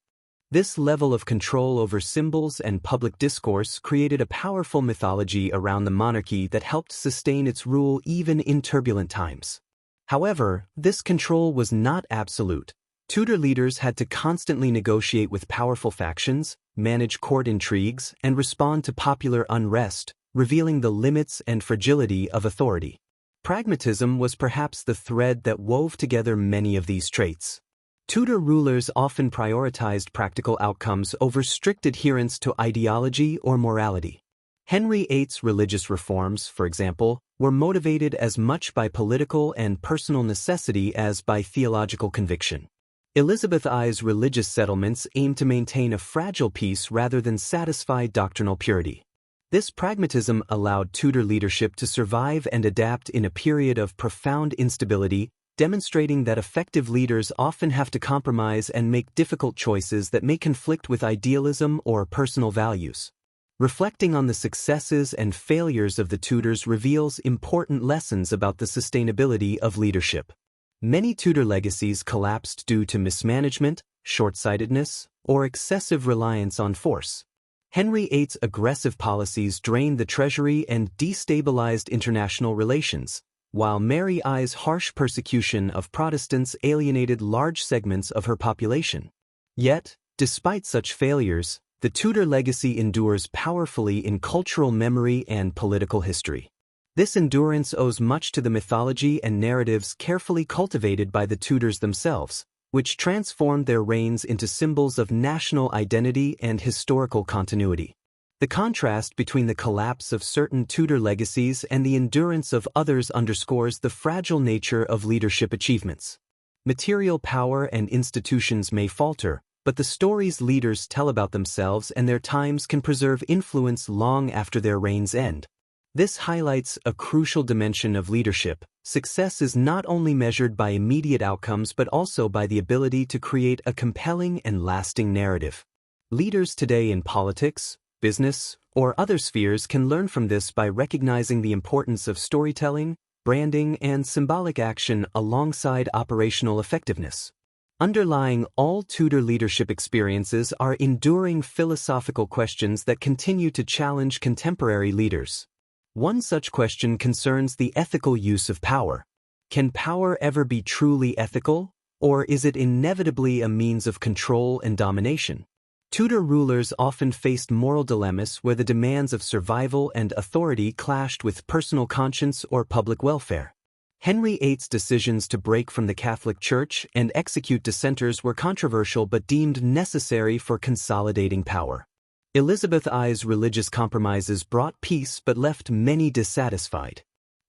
This level of control over symbols and public discourse created a powerful mythology around the monarchy that helped sustain its rule even in turbulent times. However, this control was not absolute. Tudor leaders had to constantly negotiate with powerful factions, manage court intrigues, and respond to popular unrest, revealing the limits and fragility of authority. Pragmatism was perhaps the thread that wove together many of these traits. Tudor rulers often prioritized practical outcomes over strict adherence to ideology or morality. Henry VIII's religious reforms, for example, were motivated as much by political and personal necessity as by theological conviction. Elizabeth I's religious settlements aimed to maintain a fragile peace rather than satisfy doctrinal purity. This pragmatism allowed Tudor leadership to survive and adapt in a period of profound instability, demonstrating that effective leaders often have to compromise and make difficult choices that may conflict with idealism or personal values. Reflecting on the successes and failures of the Tudors reveals important lessons about the sustainability of leadership. Many Tudor legacies collapsed due to mismanagement, short-sightedness, or excessive reliance on force. Henry VIII's aggressive policies drained the treasury and destabilized international relations, while Mary I's harsh persecution of Protestants alienated large segments of her population. Yet, despite such failures, the Tudor legacy endures powerfully in cultural memory and political history. This endurance owes much to the mythology and narratives carefully cultivated by the Tudors themselves, which transformed their reigns into symbols of national identity and historical continuity. The contrast between the collapse of certain Tudor legacies and the endurance of others underscores the fragile nature of leadership achievements. Material power and institutions may falter, but the stories leaders tell about themselves and their times can preserve influence long after their reigns end. This highlights a crucial dimension of leadership. Success is not only measured by immediate outcomes but also by the ability to create a compelling and lasting narrative. Leaders today in politics, business, or other spheres can learn from this by recognizing the importance of storytelling, branding, and symbolic action alongside operational effectiveness. Underlying all Tudor leadership experiences are enduring philosophical questions that continue to challenge contemporary leaders. One such question concerns the ethical use of power. Can power ever be truly ethical, or is it inevitably a means of control and domination? Tudor rulers often faced moral dilemmas where the demands of survival and authority clashed with personal conscience or public welfare. Henry VIII's decisions to break from the Catholic Church and execute dissenters were controversial but deemed necessary for consolidating power. Elizabeth I's religious compromises brought peace but left many dissatisfied.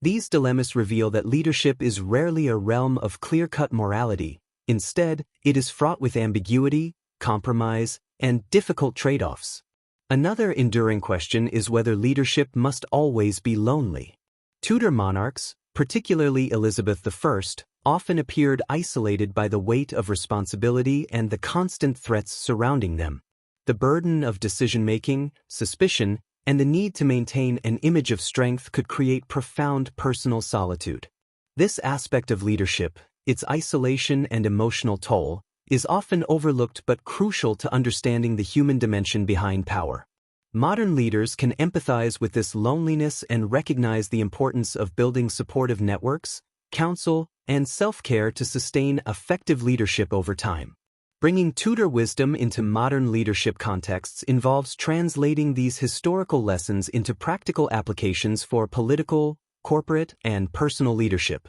These dilemmas reveal that leadership is rarely a realm of clear-cut morality. Instead, it is fraught with ambiguity, compromise, and difficult trade-offs. Another enduring question is whether leadership must always be lonely. Tudor monarchs, particularly Elizabeth I, often appeared isolated by the weight of responsibility and the constant threats surrounding them. The burden of decision-making, suspicion, and the need to maintain an image of strength could create profound personal solitude. This aspect of leadership, its isolation and emotional toll, is often overlooked but crucial to understanding the human dimension behind power. Modern leaders can empathize with this loneliness and recognize the importance of building supportive networks, counsel, and self-care to sustain effective leadership over time. Bringing Tudor wisdom into modern leadership contexts involves translating these historical lessons into practical applications for political, corporate, and personal leadership.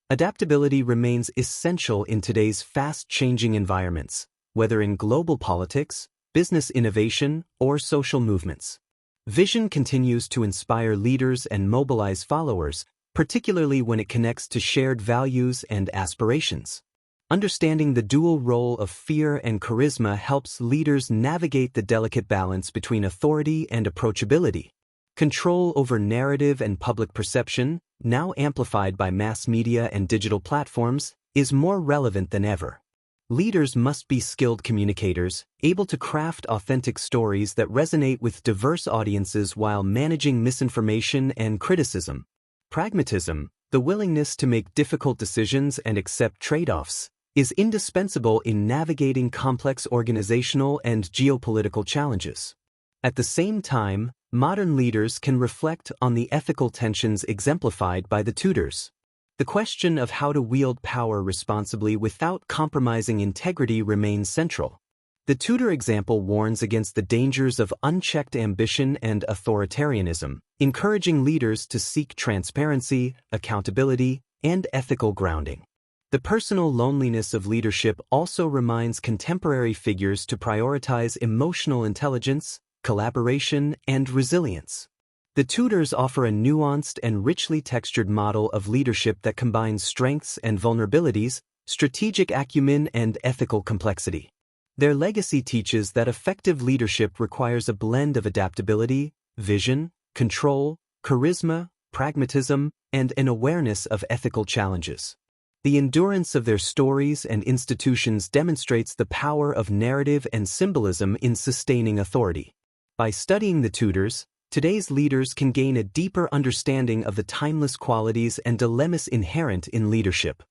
Adaptability remains essential in today's fast-changing environments, whether in global politics, business innovation, or social movements. Vision continues to inspire leaders and mobilize followers, particularly when it connects to shared values and aspirations. Understanding the dual role of fear and charisma helps leaders navigate the delicate balance between authority and approachability. Control over narrative and public perception, now amplified by mass media and digital platforms, is more relevant than ever. Leaders must be skilled communicators, able to craft authentic stories that resonate with diverse audiences while managing misinformation and criticism. Pragmatism, the willingness to make difficult decisions and accept trade-offs, is indispensable in navigating complex organizational and geopolitical challenges. At the same time, modern leaders can reflect on the ethical tensions exemplified by the Tudors. The question of how to wield power responsibly without compromising integrity remains central. The Tudor example warns against the dangers of unchecked ambition and authoritarianism, encouraging leaders to seek transparency, accountability, and ethical grounding. The personal loneliness of leadership also reminds contemporary figures to prioritize emotional intelligence, collaboration, and resilience. The Tudors offer a nuanced and richly textured model of leadership that combines strengths and vulnerabilities, strategic acumen, and ethical complexity. Their legacy teaches that effective leadership requires a blend of adaptability, vision, control, charisma, pragmatism, and an awareness of ethical challenges. The endurance of their stories and institutions demonstrates the power of narrative and symbolism in sustaining authority. By studying the Tudors, today's leaders can gain a deeper understanding of the timeless qualities and dilemmas inherent in leadership.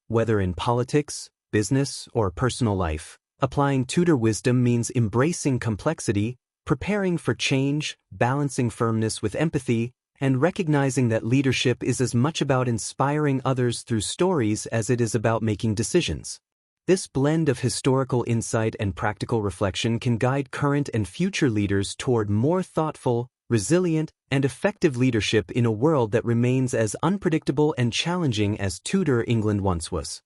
Whether in politics, business, or personal life, applying Tudor wisdom means embracing complexity, preparing for change, balancing firmness with empathy, and recognizing that leadership is as much about inspiring others through stories as it is about making decisions. This blend of historical insight and practical reflection can guide current and future leaders toward more thoughtful, resilient, and effective leadership in a world that remains as unpredictable and challenging as Tudor England once was.